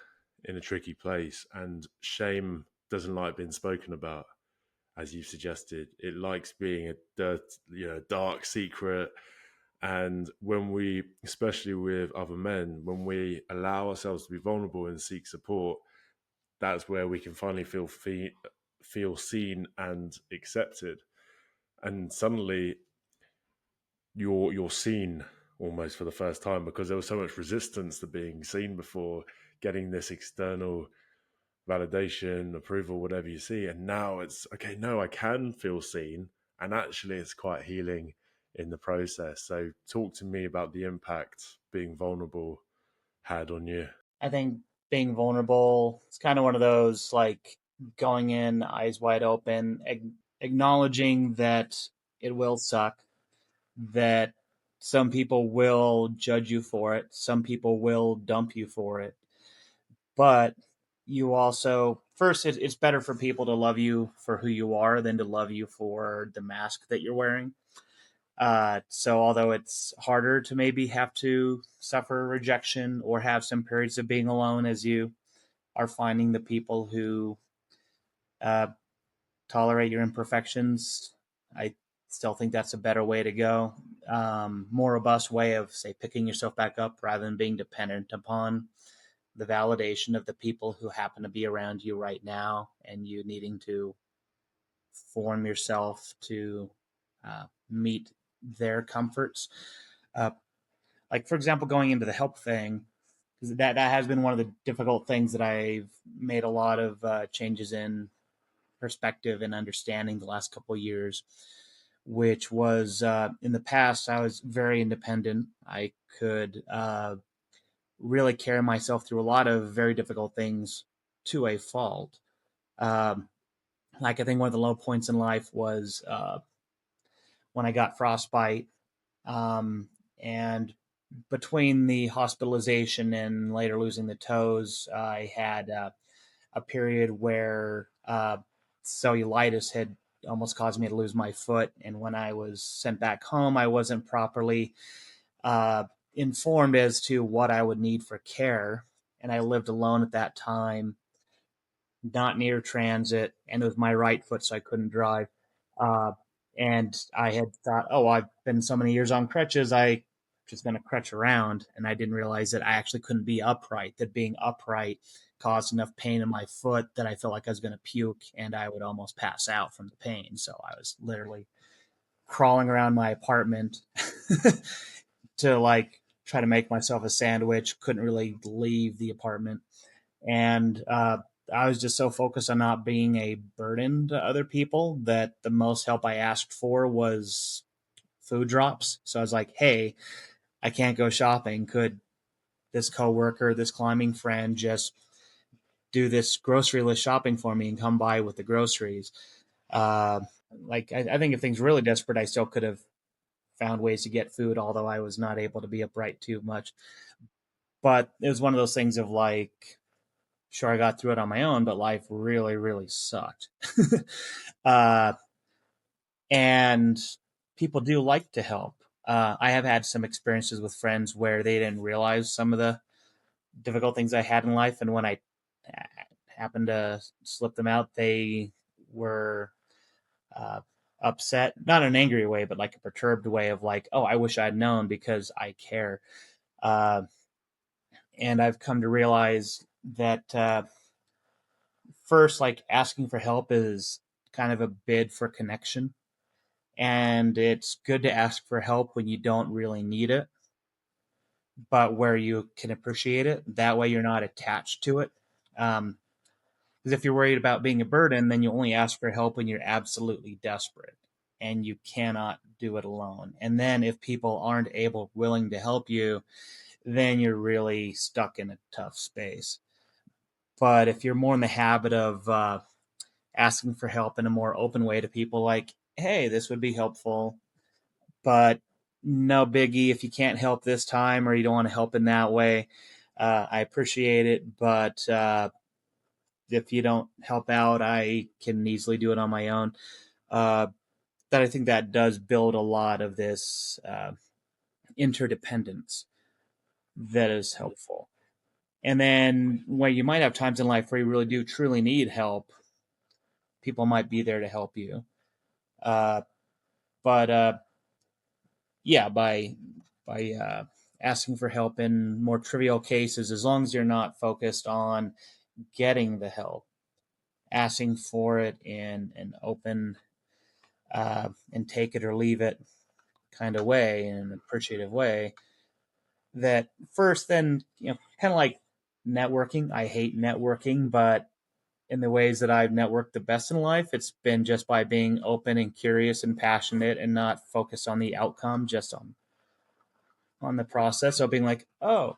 tricky place. And shame doesn't like being spoken about, as you've suggested. It likes being a dark secret. And when we, especially with other men, when we allow ourselves to be vulnerable and seek support, that's where we can finally feel seen and accepted. And suddenly you're seen almost for the first time because there was so much resistance to being seen before, getting this external validation, approval, whatever you see. And now it's okay, no, I can feel seen. And actually, it's quite healing in the process. So, talk to me about the impact being vulnerable had on you. I think being vulnerable, it's kind of one of those like going in eyes wide open, acknowledging that it will suck, that some people will judge you for it, some people will dump you for it. But you also, first, it's better for people to love you for who you are than to love you for the mask that you're wearing. So, although it's harder to maybe have to suffer rejection or have some periods of being alone as you are finding the people who uh, tolerate your imperfections, I still think that's a better way to go. More robust way of, say, picking yourself back up rather than being dependent upon the validation of the people who happen to be around you right now and you needing to form yourself to meet their comforts. Uh, like, for example, going into the help thing, because that has been one of the difficult things that I've made a lot of changes in perspective and understanding the last couple of years, which was in the past, I was very independent. I could really carry myself through a lot of very difficult things to a fault. Um, like I think one of the low points in life was when I got frostbite, um, and between the hospitalization and later losing the toes, I had a period where cellulitis had almost caused me to lose my foot. And when I was sent back home, I wasn't properly uh, informed as to what I would need for care. And I lived alone at that time, not near transit, and with my right foot, so I couldn't drive. Uh, and I had thought, oh, I've been so many years on crutches, I just going to crutch around. And I didn't realize that I actually couldn't be upright, that being upright caused enough pain in my foot that I felt like I was going to puke and I would almost pass out from the pain. So I was literally crawling around my apartment to like try to make myself a sandwich, couldn't really leave the apartment. And I was just so focused on not being a burden to other people that the most help I asked for was food drops. So I was like, hey, I can't go shopping. Could this coworker, this climbing friend just do this grocery list shopping for me and come by with the groceries? Uh, I think if things were really desperate, I still could have found ways to get food, although I was not able to be upright too much. But it was one of those things of like, sure, I got through it on my own, but life really, really sucked. uh, and people do like to help. I have had some experiences with friends where they didn't realize some of the difficult things I had in life, and when I happened to slip them out, they were uh, upset, not in an angry way, but like a perturbed way of like, oh, I wish I'd known because I care. Uh, and I've come to realize that first, like asking for help is kind of a bid for connection. And it's good to ask for help when you don't really need it, but where you can appreciate it. That way you're not attached to it. Because if you're worried about being a burden, then you only ask for help when you're absolutely desperate and you cannot do it alone. And then if people aren't willing to help you, then you're really stuck in a tough space. But if you're more in the habit of asking for help in a more open way to people, like, hey, this would be helpful, but no biggie if you can't help this time or you don't want to help in that way. I appreciate it, but if you don't help out, I can easily do it on my own. Uh, that I think that does build a lot of this interdependence that is helpful. And then when you might have times in life where you really do truly need help, people might be there to help you. Uh, but yeah, by asking for help in more trivial cases, as long as you're not focused on getting the help, asking for it in an open and take it or leave it kind of way, in an appreciative way. That first, then kind of like networking. I hate networking, but in the ways that I've networked the best in life, it's been just by being open and curious and passionate and not focused on the outcome, just on the process. So being like, oh,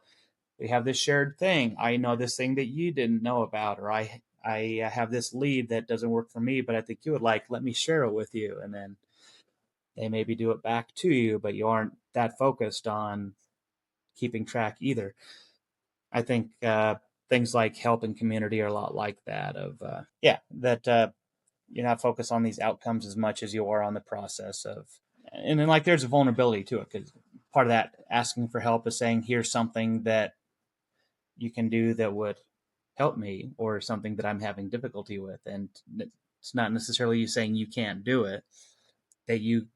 we have this shared thing. I know this thing that you didn't know about, or I have this lead that doesn't work for me, but I think you would like. Let me share it with you, and then they maybe do it back to you, but you aren't that focused on keeping track either. I think things like help and community are a lot like that. Of yeah, that you're not focused on these outcomes as much as you are on the process of, and then like there's a vulnerability to it because part of that asking for help is saying here's something that you can do that would help me or something that I'm having difficulty with. And it's not necessarily you saying you can't do it, that you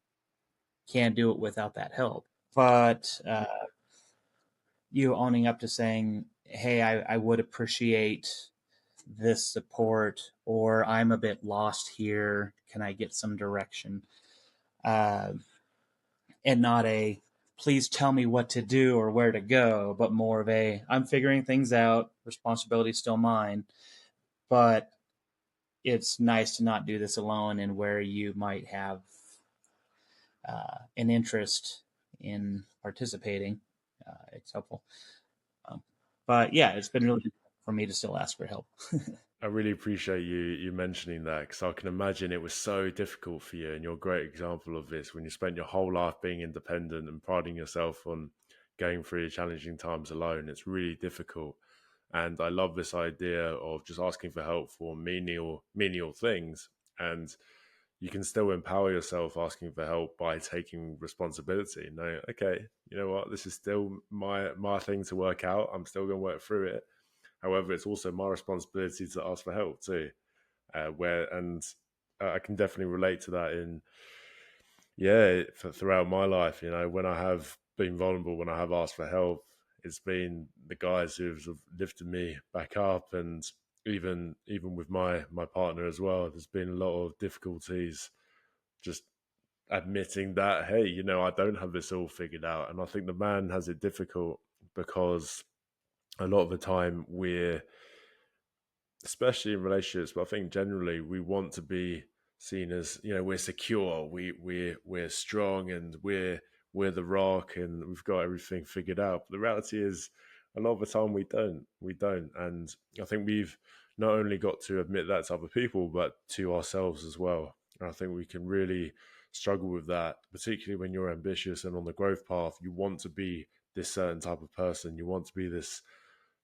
can't do it without that help. But you owning up to saying, hey, I would appreciate this support, or I'm a bit lost here. Can I get some direction? Uh, and not a please tell me what to do or where to go, but more of a I'm figuring things out. Responsibility still mine, but it's nice to not do this alone and where you might have an interest in participating. It's helpful. Um, but yeah, it's been really good. for me to still ask for help. I really appreciate you mentioning that, because I can imagine it was so difficult for you, and you're a great example of this when you spent your whole life being independent and priding yourself on going through your challenging times alone. It's really difficult, and I love this idea of just asking for help for menial things, and you can still empower yourself asking for help by taking responsibility. No, okay, you know what, this is still my thing to work out. I'm still going to work through it. However, it's also my responsibility to ask for help too. I can definitely relate to that in throughout my life. You know, when I have been vulnerable, when I have asked for help, it's been the guys who've sort of lifted me back up, and even with my partner as well. There's been a lot of difficulties just admitting that, hey, you know, I don't have this all figured out, and I think the man has it difficult because a lot of the time we're, especially in relationships, but I think generally we want to be seen as, you know, we're secure, we're strong, and we're the rock, and we've got everything figured out. But the reality is, a lot of the time we don't, and I think we've not only got to admit that to other people, but to ourselves as well. And I think we can really struggle with that, particularly when you're ambitious and on the growth path. You want to be this certain type of person. You want to be this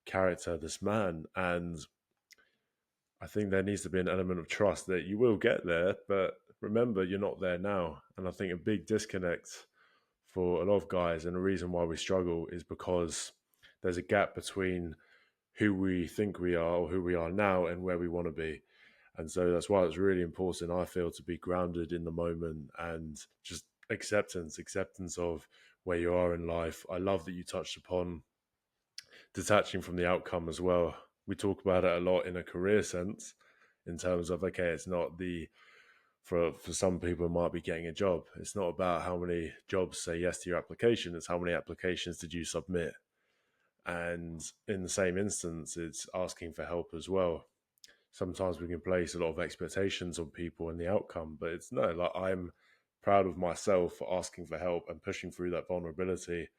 character, this man, and I think there needs to be an element of trust that you will get there, but remember, you're not there now. And I think a big disconnect for a lot of guys, and the reason why we struggle, is because there's a gap between who we think we are or who we are now and where we want to be. And so that's why it's really important, I feel, to be grounded in the moment and just acceptance of where you are in life. I love that you touched upon detaching from the outcome as well. We talk about it a lot in a career sense, in terms of, okay, it's not the, for some people it might be getting a job. It's not about how many jobs say yes to your application, it's how many applications did you submit. And in the same instance, it's asking for help as well. Sometimes we can place a lot of expectations on people and the outcome, but it's no, like, I'm proud of myself for asking for help and pushing through that vulnerability,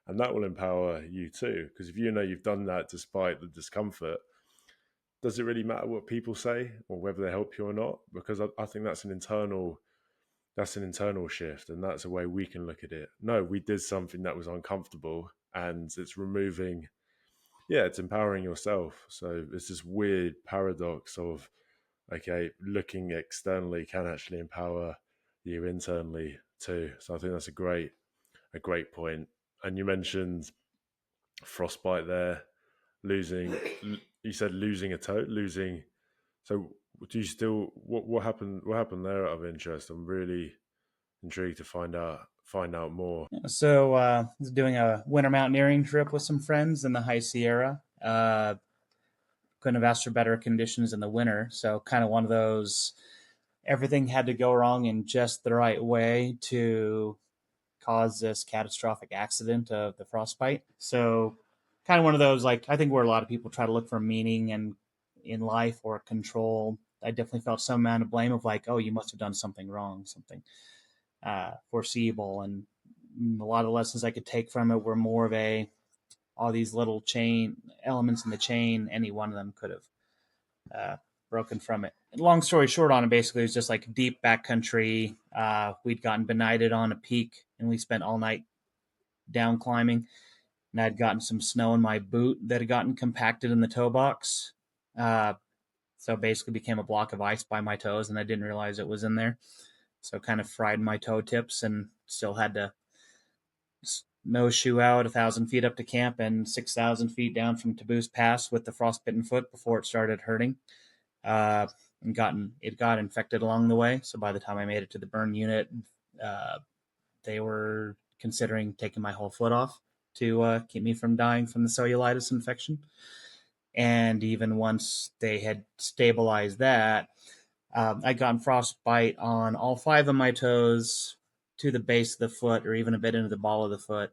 and that will empower you too, because if you know you've done that despite the discomfort, does it really matter what people say or whether they help you or not? Because I think that's an internal shift, and that's a way we can look at it. No, we did something that was uncomfortable, and it's removing, yeah, it's empowering yourself. So it's this weird paradox of, okay, looking externally can actually empower you internally too. So I think that's a great point. And you mentioned frostbite there, losing. You said losing a toe, losing. So do you still? What happened? What happened there? Out of interest, I'm really intrigued to find out more. So, I was doing a winter mountaineering trip with some friends in the High Sierra. Couldn't have asked for better conditions in the winter. So, kind of one of those, everything had to go wrong in just the right way to cause this catastrophic accident of the frostbite. So, kind of one of those, like, I think where a lot of people try to look for meaning and in life or control. I definitely felt some amount of blame of like, oh, you must have done something wrong, something foreseeable. And a lot of lessons I could take from it were more of a, all these little chain elements in the chain, any one of them could have uh, broken from it. And long story short on it, basically, it was just like deep backcountry. We'd gotten benighted on a peak, and we spent all night down climbing. And I'd gotten some snow in my boot that had gotten compacted in the toe box. Uh, so basically became a block of ice by my toes, and I didn't realize it was in there. So kind of fried my toe tips, and still had to snowshoe out 1,000 feet up to camp and 6,000 feet down from Taboose Pass with the frostbitten foot before it started hurting. Uh, and it got infected along the way. So by the time I made it to the burn unit, uh, they were considering taking my whole foot off to keep me from dying from the cellulitis infection. And even once they had stabilized that, I got frostbite on all five of my toes to the base of the foot, or even a bit into the ball of the foot.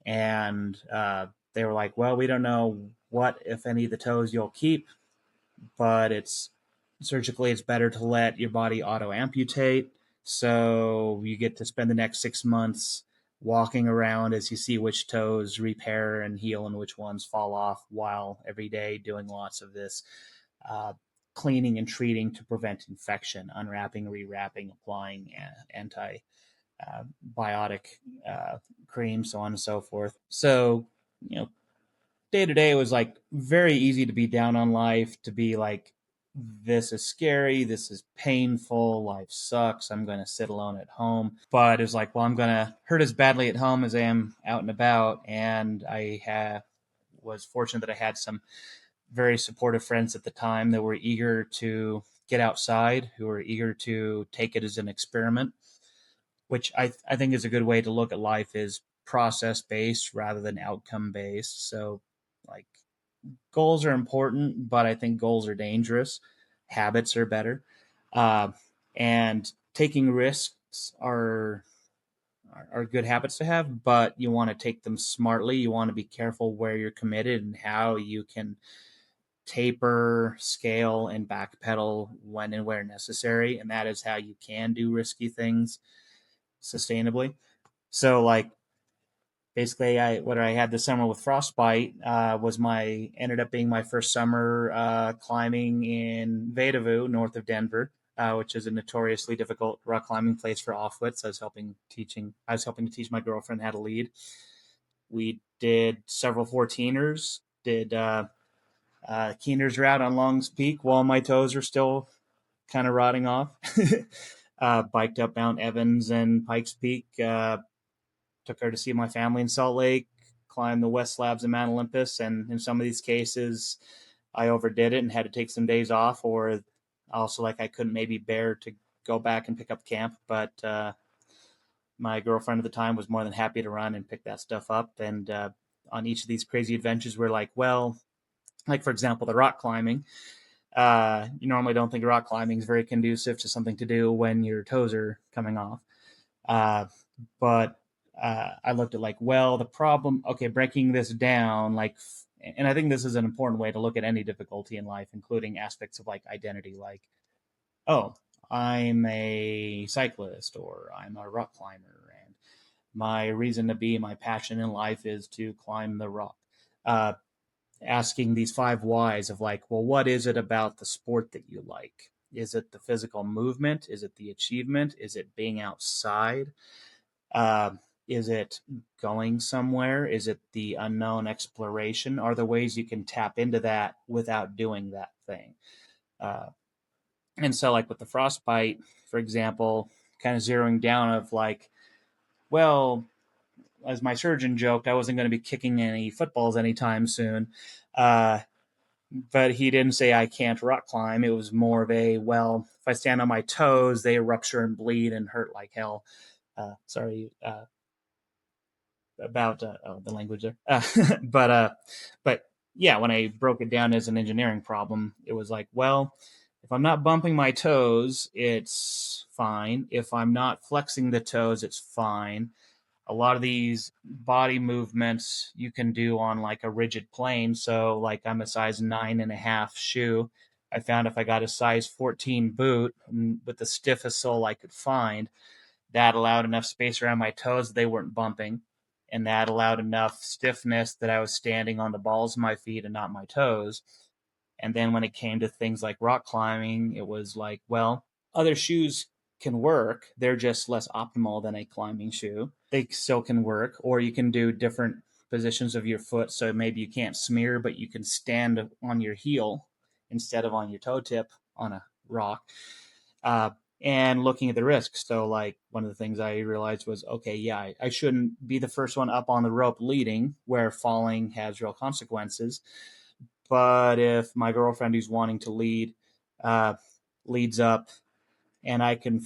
And they were like, well, we don't know what, if any, of the toes you'll keep, but it's surgically, it's better to let your body auto amputate. So you get to spend the next 6 months walking around as you see which toes repair and heal and which ones fall off, while every day doing lots of this uh, cleaning and treating to prevent infection, unwrapping, rewrapping, applying antibiotic cream, so on and so forth. So, you know, day to day it was like very easy to be down on life, to be like, this is scary, this is painful, life sucks, I'm going to sit alone at home. But it was like, well, I'm going to hurt as badly at home as I am out and about. And was fortunate that I had some very supportive friends at the time that were eager to get outside, who were eager to take it as an experiment, which I think is a good way to look at life, is process based rather than outcome based. So, like, goals are important, but I think goals are dangerous. Habits are better. Uh, and taking risks are good habits to have, but you want to take them smartly. You want to be careful where you're committed and how you can taper, scale, and backpedal when and where necessary. And that is how you can do risky things sustainably. So, like, basically, what I had this summer with frostbite was my ended up being my first summer climbing in Vedavu, north of Denver, which is a notoriously difficult rock climbing place for offwits. I was helping to teach my girlfriend how to lead. We did several 14ers, did Keener's route on Long's Peak while my toes are still kind of rotting off. Biked up Mount Evans and Pikes Peak. Took her to see my family in Salt Lake. Climbed the West Slabs of Mount Olympus, and in some of these cases, I overdid it and had to take some days off, or also like I couldn't maybe bear to go back and pick up camp. But my girlfriend at the time was more than happy to run and pick that stuff up. And on each of these crazy adventures, we're like, well, like for example, the rock climbing. You normally don't think rock climbing is very conducive to something to do when your toes are coming off. Uh, but I looked at like, well, the problem, okay, breaking this down, like, and I think this is an important way to look at any difficulty in life, including aspects of like identity, like, oh, I'm a cyclist or I'm a rock climber, and my reason to be, my passion in life is to climb the rock. Uh, Asking these five whys of like, well, what is it about the sport that you like? Is it the physical movement? Is it the achievement? Is it being outside? Uh, is it going somewhere? Is it the unknown exploration? Are there ways you can tap into that without doing that thing? Uh, and so, like with the frostbite, for example, kind of zeroing down of like, well, as my surgeon joked, I wasn't going to be kicking any footballs anytime soon. Uh, but he didn't say I can't rock climb. It was more of a, well, if I stand on my toes, they rupture and bleed and hurt like hell. Sorry about the language there, but yeah, when I broke it down as an engineering problem, it was like, well, if I'm not bumping my toes, it's fine. If I'm not flexing the toes, it's fine. A lot of these body movements you can do on like a rigid plane. So, like, I'm a size 9.5 shoe. I found if I got a size 14 boot with the stiffest sole I could find, that allowed enough space around my toes that they weren't bumping. And that allowed enough stiffness that I was standing on the balls of my feet and not my toes. And then when it came to things like rock climbing, it was like, well, other shoes can work. They're just less optimal than a climbing shoe. They still can work, or you can do different positions of your foot. So maybe you can't smear, but you can stand on your heel instead of on your toe tip on a rock. Uh, and looking at the risks. So, like, one of the things I realized was, okay, yeah, I shouldn't be the first one up on the rope leading, where falling has real consequences. But if my girlfriend who's wanting to lead uh, leads up, and I can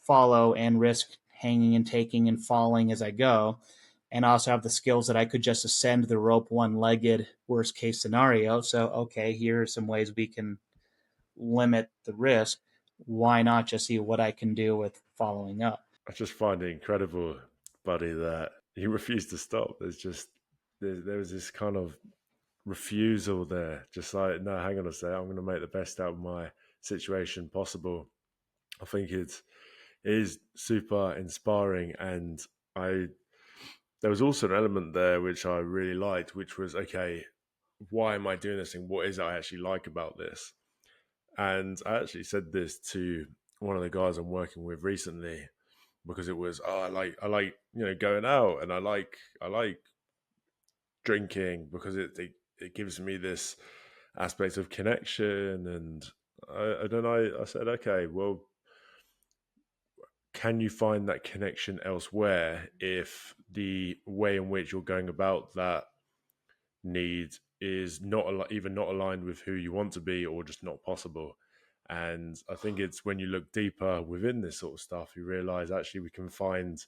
follow and risk hanging and taking and falling as I go, and also have the skills that I could just ascend the rope one-legged, worst case scenario. So, okay, here are some ways we can limit the risk. Why not just see what I can do with following up? I just find it incredible, buddy, that you refuse to stop. There was this kind of refusal there, just like, no, hang on a sec, I'm going to make the best out of my situation possible. I think it is super inspiring, and I there was also an element there which I really liked, which was okay, why am I doing this and what is it I actually like about this? And I actually said this to one of the guys I'm working with recently because it was I like going out and I like drinking because it gives me this aspect of connection and I don't know. I said okay, well, can you find that connection elsewhere if the way in which you're going about that need is not either not aligned with who you want to be or just not possible. And I think it's when you look deeper within this sort of stuff, you realize actually we can find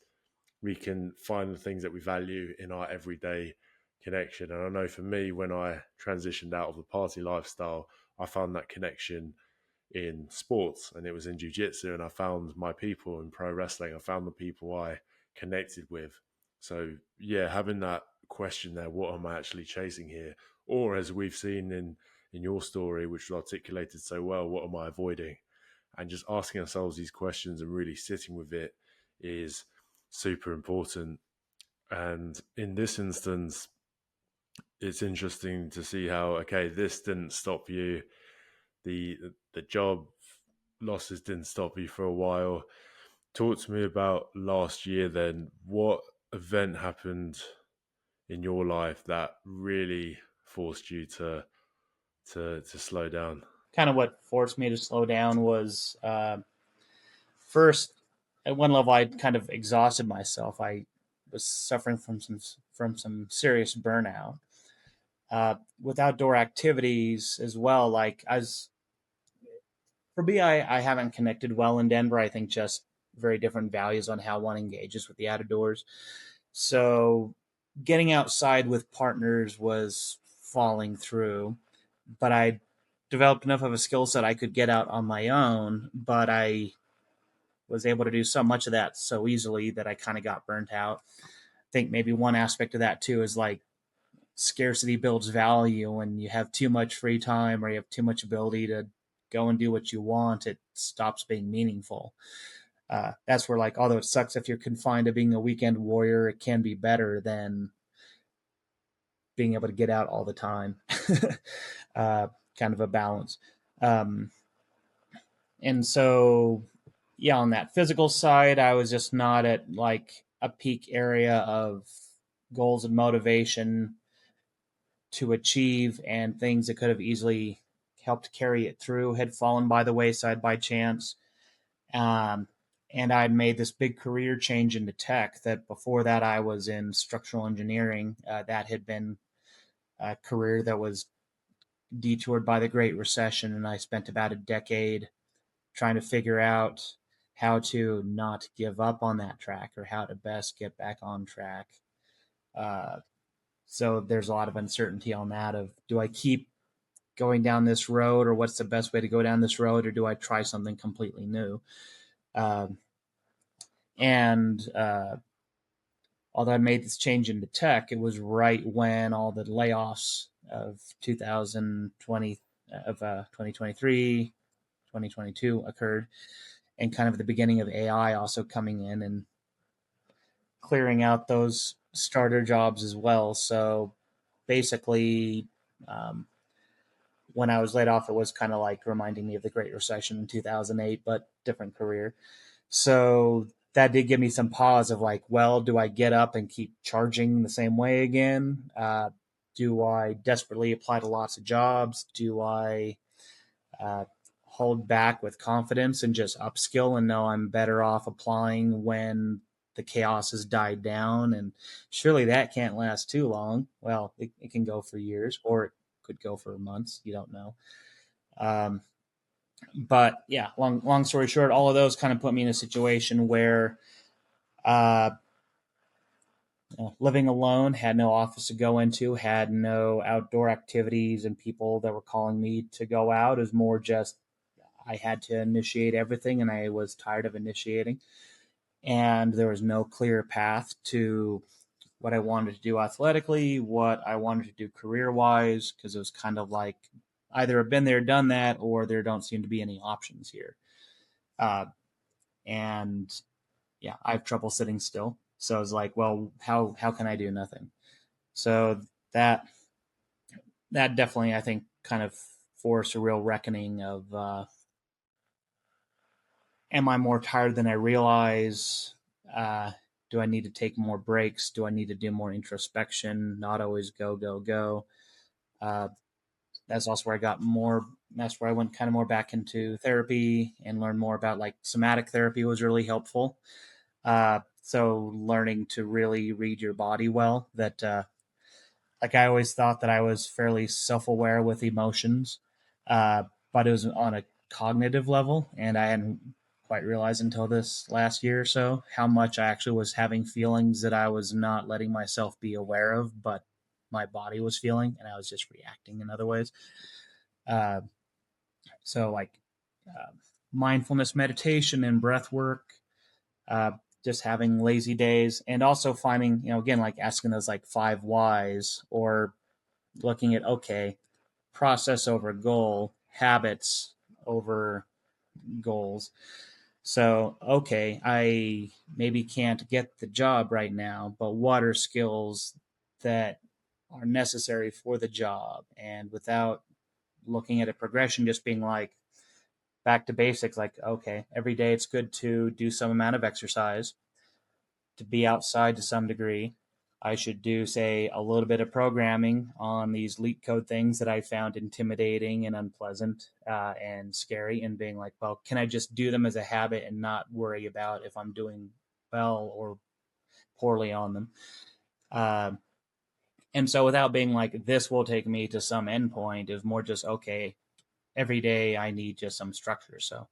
the things that we value in our everyday connection. And I know for me, when I transitioned out of the party lifestyle, I found that connection in sports and it was in jiu-jitsu, and I found my people in pro wrestling. I found the people I connected with. So yeah, having that question there, what am I actually chasing here? Or as we've seen in your story, which was articulated so well, what am I avoiding? And just asking ourselves these questions and really sitting with it is super important. And in this instance, it's interesting to see how okay, this didn't stop you, the the job losses didn't stop you for a while. Talk to me about last year then. What event happened in your life that really forced you to slow down? Kind of what forced me to slow down was first, at one level, I kind of exhausted myself. I was suffering from some serious burnout with outdoor activities as well. Like as for me, I haven't connected well in Denver. I think just very different values on how one engages with the outdoors. So getting outside with partners was falling through, but I developed enough of a skill set I could get out on my own, but I was able to do so much of that so easily that I kind of got burnt out. I think maybe one aspect of that too is like scarcity builds value. When you have too much free time or you have too much ability to go and do what you want, it stops being meaningful. That's where, like, although it sucks if you're confined to being a weekend warrior, it can be better than being able to get out all the time. uh, Kind of a balance. Um, and so, yeah, on that physical side, I was just not at like a peak area of goals and motivation to achieve, and things that could have easily helped carry it through had fallen by the wayside by chance. Um, and I'd made this big career change into tech. That before that, I was in structural engineering. That had been a career that was detoured by the Great Recession, and I spent about a decade trying to figure out how to not give up on that track or how to best get back on track. Uh, so there's a lot of uncertainty on that of do I keep going down this road, or what's the best way to go down this road, or do I try something completely new? Um, and Although I made this change into tech, it was right when all the layoffs of 2020 of 2023, 2022 occurred, and kind of the beginning of AI also coming in and clearing out those starter jobs as well. So basically, um, when I was laid off, it was kind of like reminding me of the Great Recession in 2008, but different career. So that did give me some pause of like, well, do I get up and keep charging the same way again? Do I desperately apply to lots of jobs? Do I uh, hold back with confidence and just upskill and know I'm better off applying when the chaos has died down? And surely that can't last too long. Well, it can go for years, or it could go for months. You don't know. Um, but yeah, long story short, all of those kind of put me in a situation where uh, living alone, had no office to go into, had no outdoor activities and people that were calling me to go out. It was more just I had to initiate everything, and I was tired of initiating. And there was no clear path to what I wanted to do athletically, what I wanted to do career wise, because it was kind of like either I've been there, done that, or there don't seem to be any options here. Uh, and yeah, I have trouble sitting still. So it's like, well, how can I do nothing? So that that definitely, I think, kind of forced a real reckoning of, am I more tired than I realize? Uh, do I need to take more breaks? Do I need to do more introspection? Not always go, go, go. Uh, that's also where I got more. That's where I went kind of more back into therapy and learned more about like somatic therapy was really helpful. So learning to really read your body well. That like I always thought that I was fairly self-aware with emotions, uh, but it was on a cognitive level, and I hadn't quite realized until this last year or so how much I actually was having feelings that I was not letting myself be aware of, but my body was feeling, and I was just reacting in other ways. Uh, so like uh, mindfulness meditation and breath work, uh, just having lazy days, and also finding, again, like asking those like five whys, or looking at, okay, process over goal, habits over goals. So, okay, I maybe can't get the job right now, but what are skills that are necessary for the job? And without looking at a progression, just being like back to basics, like, okay, every day it's good to do some amount of exercise, to be outside to some degree. I should do, say, a little bit of programming on these leak code things that I found intimidating and unpleasant, and scary, and being like, well, can I just do them as a habit and not worry about if I'm doing well or poorly on them? Uh, and so without being like, this will take me to some endpoint, is more just, okay, every day I need just some structure. So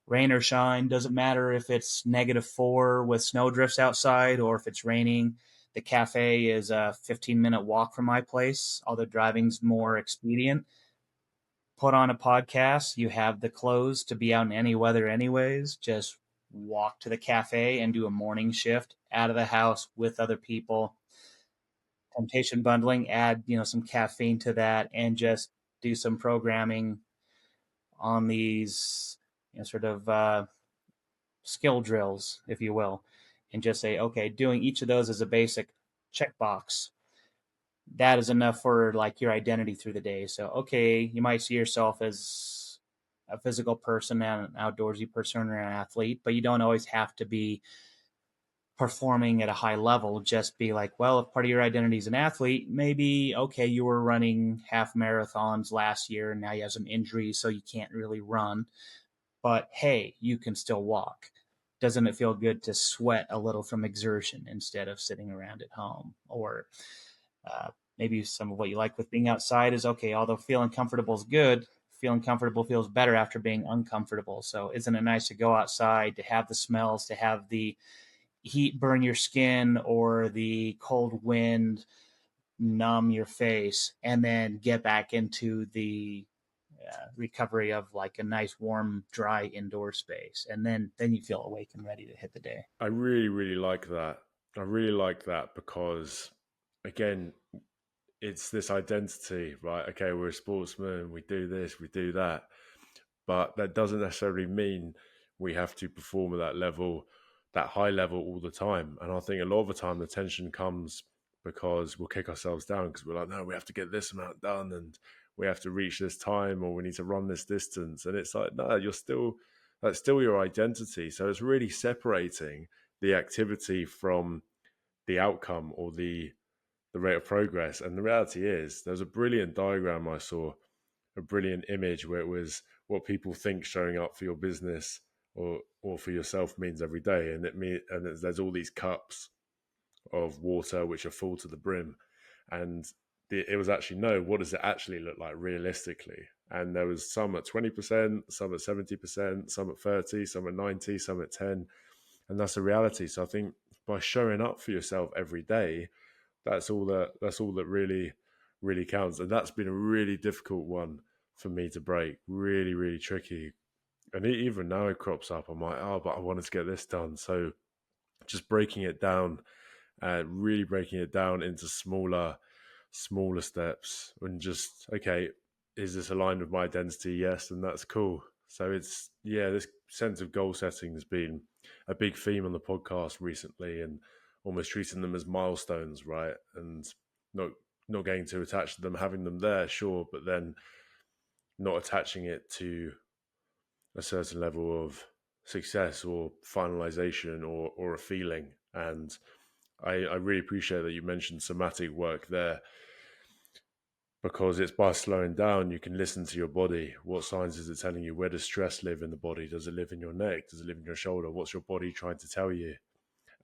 rain or shine, doesn't matter if it's -4 with snow drifts outside or if it's raining. The cafe is a 15-minute walk from my place, although driving's more expedient. Put on a podcast. You have the clothes to be out in any weather, anyways. Just walk to the cafe and do a morning shift out of the house with other people. Temptation bundling, add some caffeine to that, and just do some programming on these sort of skill drills, if you will, and just say, okay, doing each of those as a basic checkbox, that is enough for like your identity through the day. So, okay, you might see yourself as a physical person and an outdoorsy person or an athlete, but you don't always have to be performing at a high level. Just be like, well, if part of your identity is an athlete, maybe, okay, you were running half marathons last year and now you have some injuries, so you can't really run, but hey, you can still walk. Doesn't it feel good to sweat a little from exertion instead of sitting around at home? Or uh, maybe some of what you like with being outside is, okay, although feeling comfortable is good, feeling comfortable feels better after being uncomfortable. So isn't it nice to go outside, to have the smells, to have the heat burn your skin or the cold wind numb your face, and then get back into the recovery of like a nice warm dry indoor space, and then you feel awake and ready to hit the day. I really, really like that. I really like that because, again, it's this identity, right? Okay, we're a sportsman, we do this, we do that, but that doesn't necessarily mean we have to perform at that level, that high level all the time. And I think a lot of the time the tension comes because we'll kick ourselves down because we're like, no, we have to get this amount done and we have to reach this time or we need to run this distance. And it's like, no, you're still, that's still your identity. So it's really separating the activity from the outcome or the rate of progress. And the reality is, there's a brilliant diagram I saw, a brilliant image where it was what people think showing up for your business or for yourself means every day, and there's all these cups of water which are full to the brim, and it was actually, no, what does it actually look like realistically? And there was some at 20%, some at 70%, some at 30, some at 90, some at 10, and that's the reality. So I think by showing up for yourself every day, that's all that really counts. And that's been a really difficult one for me to break. Really, really tricky. And even now it crops up. I'm like, oh, but I wanted to get this done. So just breaking it down, really breaking it down into smaller steps, and just, okay, is this aligned with my identity? Yes, and that's cool. So it's, yeah, this sense of goal setting has been a big theme on the podcast recently, and almost treating them as milestones, right? And not not getting too attached to them, having them there, sure, but then not attaching it to a certain level of success or finalization or a feeling. And I really appreciate that you mentioned somatic work there, because it's by slowing down you can listen to your body. What signs is it telling you? Where does stress live in the body? Does it live in your neck? Does it live in your shoulder? What's your body trying to tell you?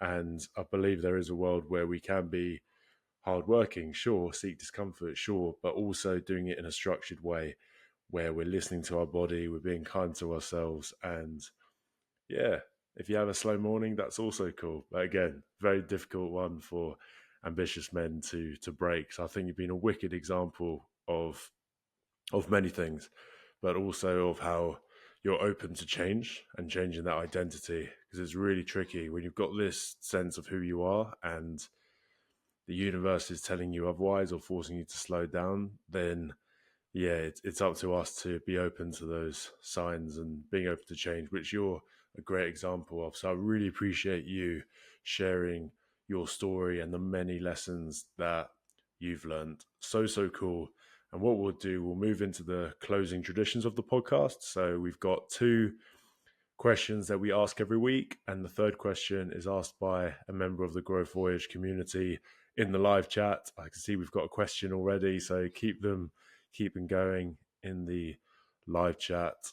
And I believe there is a world where we can be hardworking, sure, seek discomfort, sure, but also doing it in a structured way where we're listening to our body, we're being kind to ourselves. And yeah, if you have a slow morning, that's also cool. But again, very difficult one for ambitious men to break. So I think you've been a wicked example of many things, but also of how you're open to change and changing that identity, because it's really tricky when you've got this sense of who you are and the universe is telling you otherwise or forcing you to slow down. Then yeah, it's up to us to be open to those signs and being open to change, which you're a great example of. So I really appreciate you sharing your story and the many lessons that you've learned. So cool. And what we'll do, we'll move into the closing traditions of the podcast. So we've got two questions that we ask every week. And the third question is asked by a member of the Growth Voyage community in the live chat. I can see we've got a question already, so keep them going in the live chat.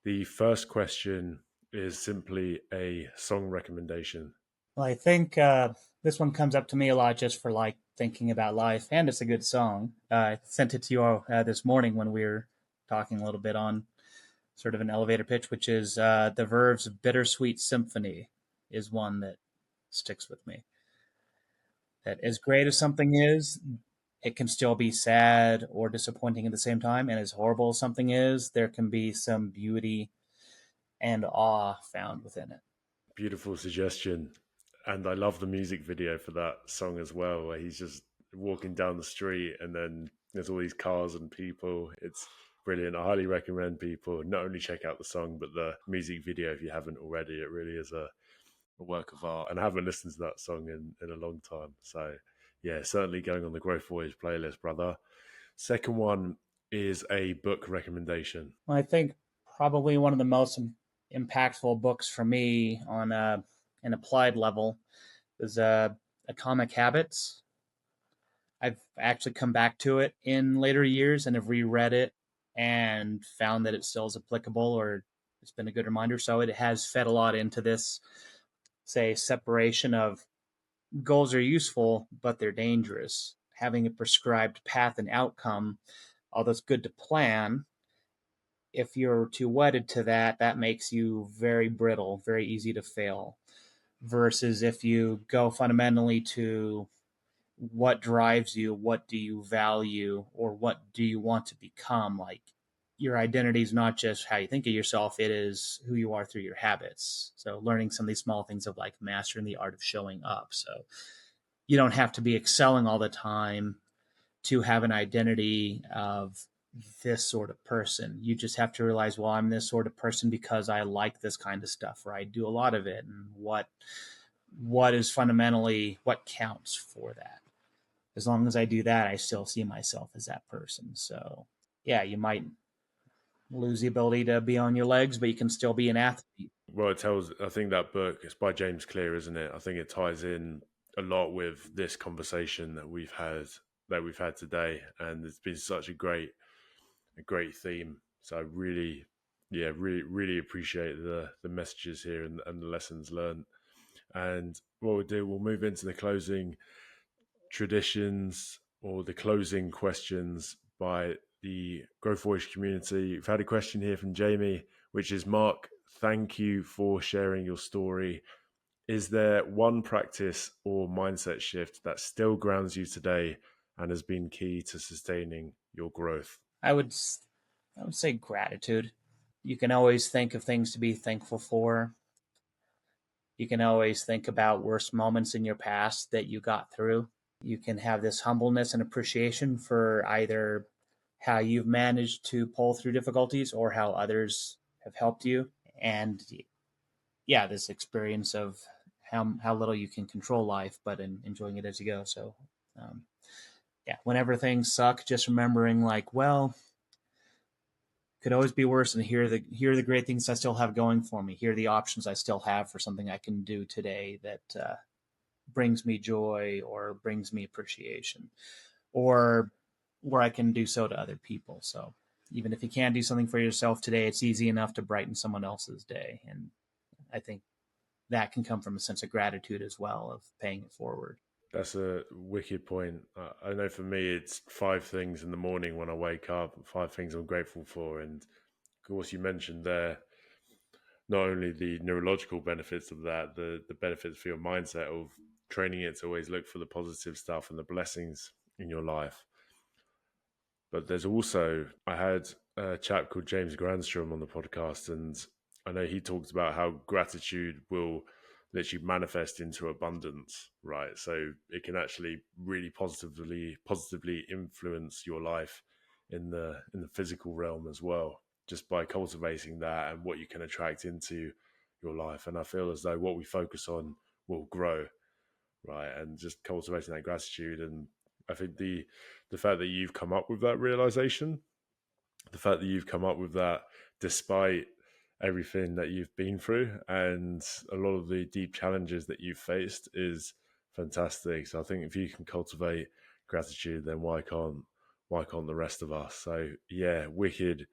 The first question is simply a song recommendation. Well, I think this one comes up to me a lot just for like thinking about life, and it's a good song. I sent it to you all, this morning when we were talking a little bit on sort of an elevator pitch, which is the Verve's "Bittersweet Symphony" is one that sticks with me. That as great as something is, it can still be sad or disappointing at the same time, and as horrible as something is, there can be some beauty and awe found within it. Beautiful suggestion. And I love the music video for that song as well, where he's just walking down the street and then there's all these cars and people. It's brilliant. I highly recommend people not only check out the song, but the music video if you haven't already. It really is a work of art. And I haven't listened to that song in a long time. So, yeah, certainly going on the Growth Voyage playlist, brother. Second one is a book recommendation. Well, I think probably one of the most impactful books for me on an applied level is Atomic Habits. I've actually come back to it in later years and have reread it and found that it still is applicable, or it's been a good reminder. So it has fed a lot into this, say, separation of goals are useful, but they're dangerous. Having a prescribed path and outcome, although it's good to plan, if you're too wedded to that, that makes you very brittle, very easy to fail. Versus if you go fundamentally to what drives you, what do you value, or what do you want to become, like your identity is not just how you think of yourself, it is who you are through your habits. So learning some of these small things of like mastering the art of showing up. So you don't have to be excelling all the time to have an identity of this sort of person. You just have to realize, well, I'm this sort of person because I like this kind of stuff, or I do a lot of it, and what is fundamentally what counts for that. As long as I do that, I still see myself as that person. So yeah, you might lose the ability to be on your legs, but you can still be an athlete. Well, it tells. I think that book, it's by James Clear, isn't it? I think it ties in a lot with this conversation that we've had today, and it's been such a great theme. So I really, yeah, really appreciate the messages here and the lessons learned. And what we'll do, we'll move into the closing traditions or the closing questions by the Growth Voice community. We've had a question here from Jamie, which is: Mark, thank you for sharing your story. Is there one practice or mindset shift that still grounds you today and has been key to sustaining your growth? I would I would say gratitude. You can always think of things to be thankful for. You can always think about worst moments in your past that you got through. You can have this humbleness and appreciation for either how you've managed to pull through difficulties or how others have helped you. And yeah, this experience of how little you can control life, but enjoying it as you go. So, um, yeah, whenever things suck, just remembering like, well, could always be worse, and here are the great things I still have going for me. Here are the options I still have for something I can do today that brings me joy or brings me appreciation, or where I can do so to other people. So even if you can't do something for yourself today, it's easy enough to brighten someone else's day, and I think that can come from a sense of gratitude as well, of paying it forward. That's a wicked point. I know for me, it's five things in the morning when I wake up, five things I'm grateful for. And of course, you mentioned there not only the neurological benefits of that, the benefits for your mindset of training it to always look for the positive stuff and the blessings in your life. But there's also, I had a chap called James Grandstrom on the podcast, and I know he talked about how gratitude will literally manifest into abundance, right? So it can actually really positively influence your life in the physical realm as well, just by cultivating that and what you can attract into your life. And I feel as though what we focus on will grow, right? And just cultivating that gratitude. And I think the fact that you've come up with that realization, the fact that you've come up with that despite everything that you've been through and a lot of the deep challenges that you've faced is fantastic. So I think if you can cultivate gratitude, then why can't the rest of us? So yeah, wicked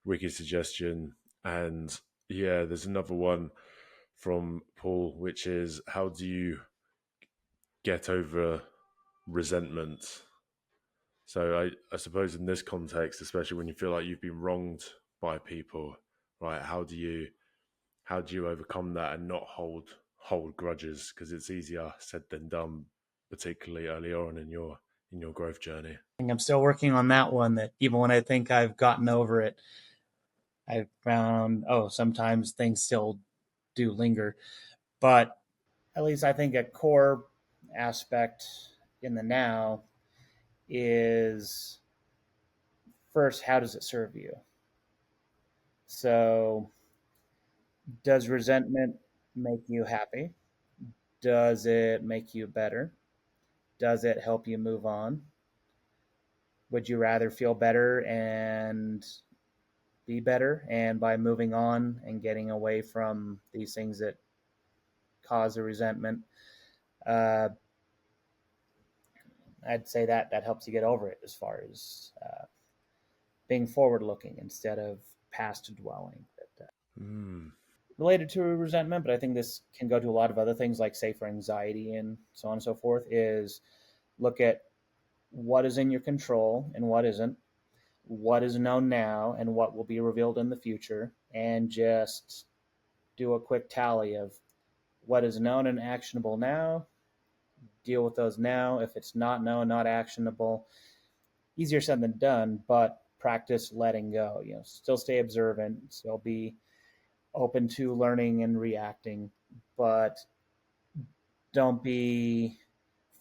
suggestion. And yeah, there's another one from Paul, which is how do you get over resentment? So I suppose in this context, especially when you feel like you've been wronged by people, right? How do you overcome that and not hold grudges? Because it's easier said than done, particularly early on in your growth journey. And I'm still working on that one. That even when I think I've gotten over it, I've found sometimes things still do linger. But at least I think a core aspect in the now is first, how does it serve you? So, does resentment make you happy? Does it make you better? Does it help you move on? Would you rather feel better and be better? And by moving on and getting away from these things that cause a resentment, uh, I'd say that that helps you get over it as far as being forward looking instead of past dwelling. Mm, Related to resentment, but I think this can go to a lot of other things like, say, for anxiety and so on and so forth, is look at what is in your control and what isn't, what is known now and what will be revealed in the future, and just do a quick tally of what is known and actionable now, deal with those now. If it's not known, not actionable, easier said than done, but practice letting go. Still stay observant, still be open to learning and reacting, but don't be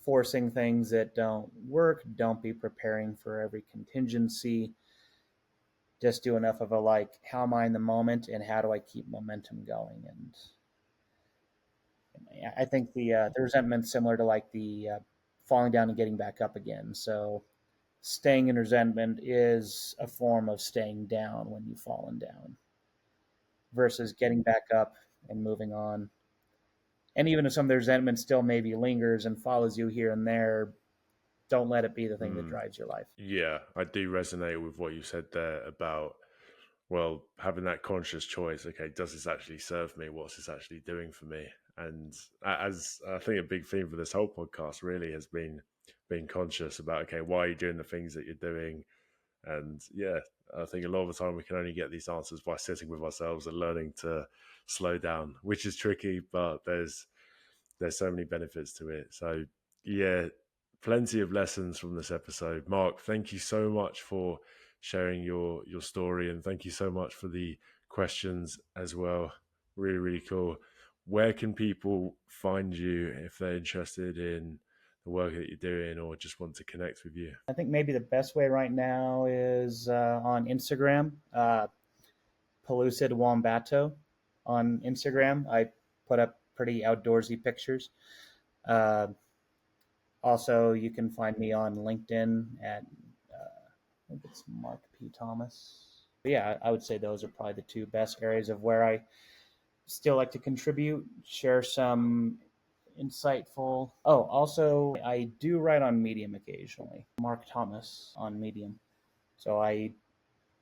forcing things that don't work. Don't be preparing for every contingency. Just do enough of a like, how am I in the moment and how do I keep momentum going? And I think the resentment's similar to like the falling down and getting back up again. So staying in resentment is a form of staying down when you've fallen down versus getting back up and moving on. And even if some of the resentment still maybe lingers and follows you here and there, don't let it be the thing that mm. drives your life. Yeah, I do resonate with what you said there about, well, having that conscious choice. Okay, does this actually serve me? What's this actually doing for me? And as I think a big theme for this whole podcast really has been being conscious about, okay, why are you doing the things that you're doing? And yeah, I think a lot of the time we can only get these answers by sitting with ourselves and learning to slow down, which is tricky, but there's so many benefits to it. So yeah, plenty of lessons from this episode. Mark, thank you so much for sharing your story, and thank you so much for the questions as well. Really, really cool. Where can people find you if they're interested in the work that you're doing or just want to connect with you? I think maybe the best way right now is on Instagram, Pellucid Wombato on Instagram. I put up pretty outdoorsy pictures. Uh, Also, you can find me on LinkedIn at I think it's Mark P. Thomas. But yeah, I would say those are probably the two best areas of where I still like to contribute, share some insightful. Oh, also, I do write on Medium occasionally. Mark Thomas on Medium. So I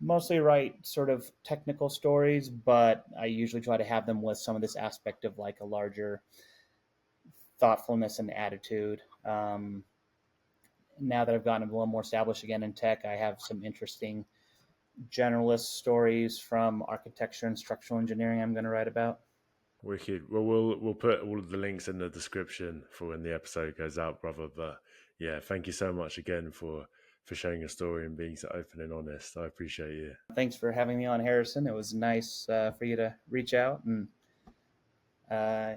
mostly write sort of technical stories, but I usually try to have them with some of this aspect of like a larger thoughtfulness and attitude. Now that I've gotten a little more established again in tech, I have some interesting generalist stories from architecture and structural engineering I'm going to write about. Wicked. Well, we'll put all of the links in the description for when the episode goes out, brother. But yeah, thank you so much again for sharing your story and being so open and honest. I appreciate you. Thanks for having me on, Harrison. It was nice for you to reach out. And uh,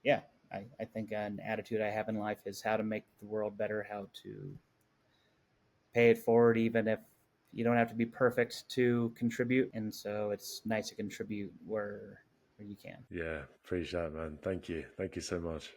yeah, I think an attitude I have in life is how to make the world better, how to pay it forward, even if you don't have to be perfect to contribute. And so it's nice to contribute where you can. Yeah, appreciate it, man. Thank you. Thank you so much.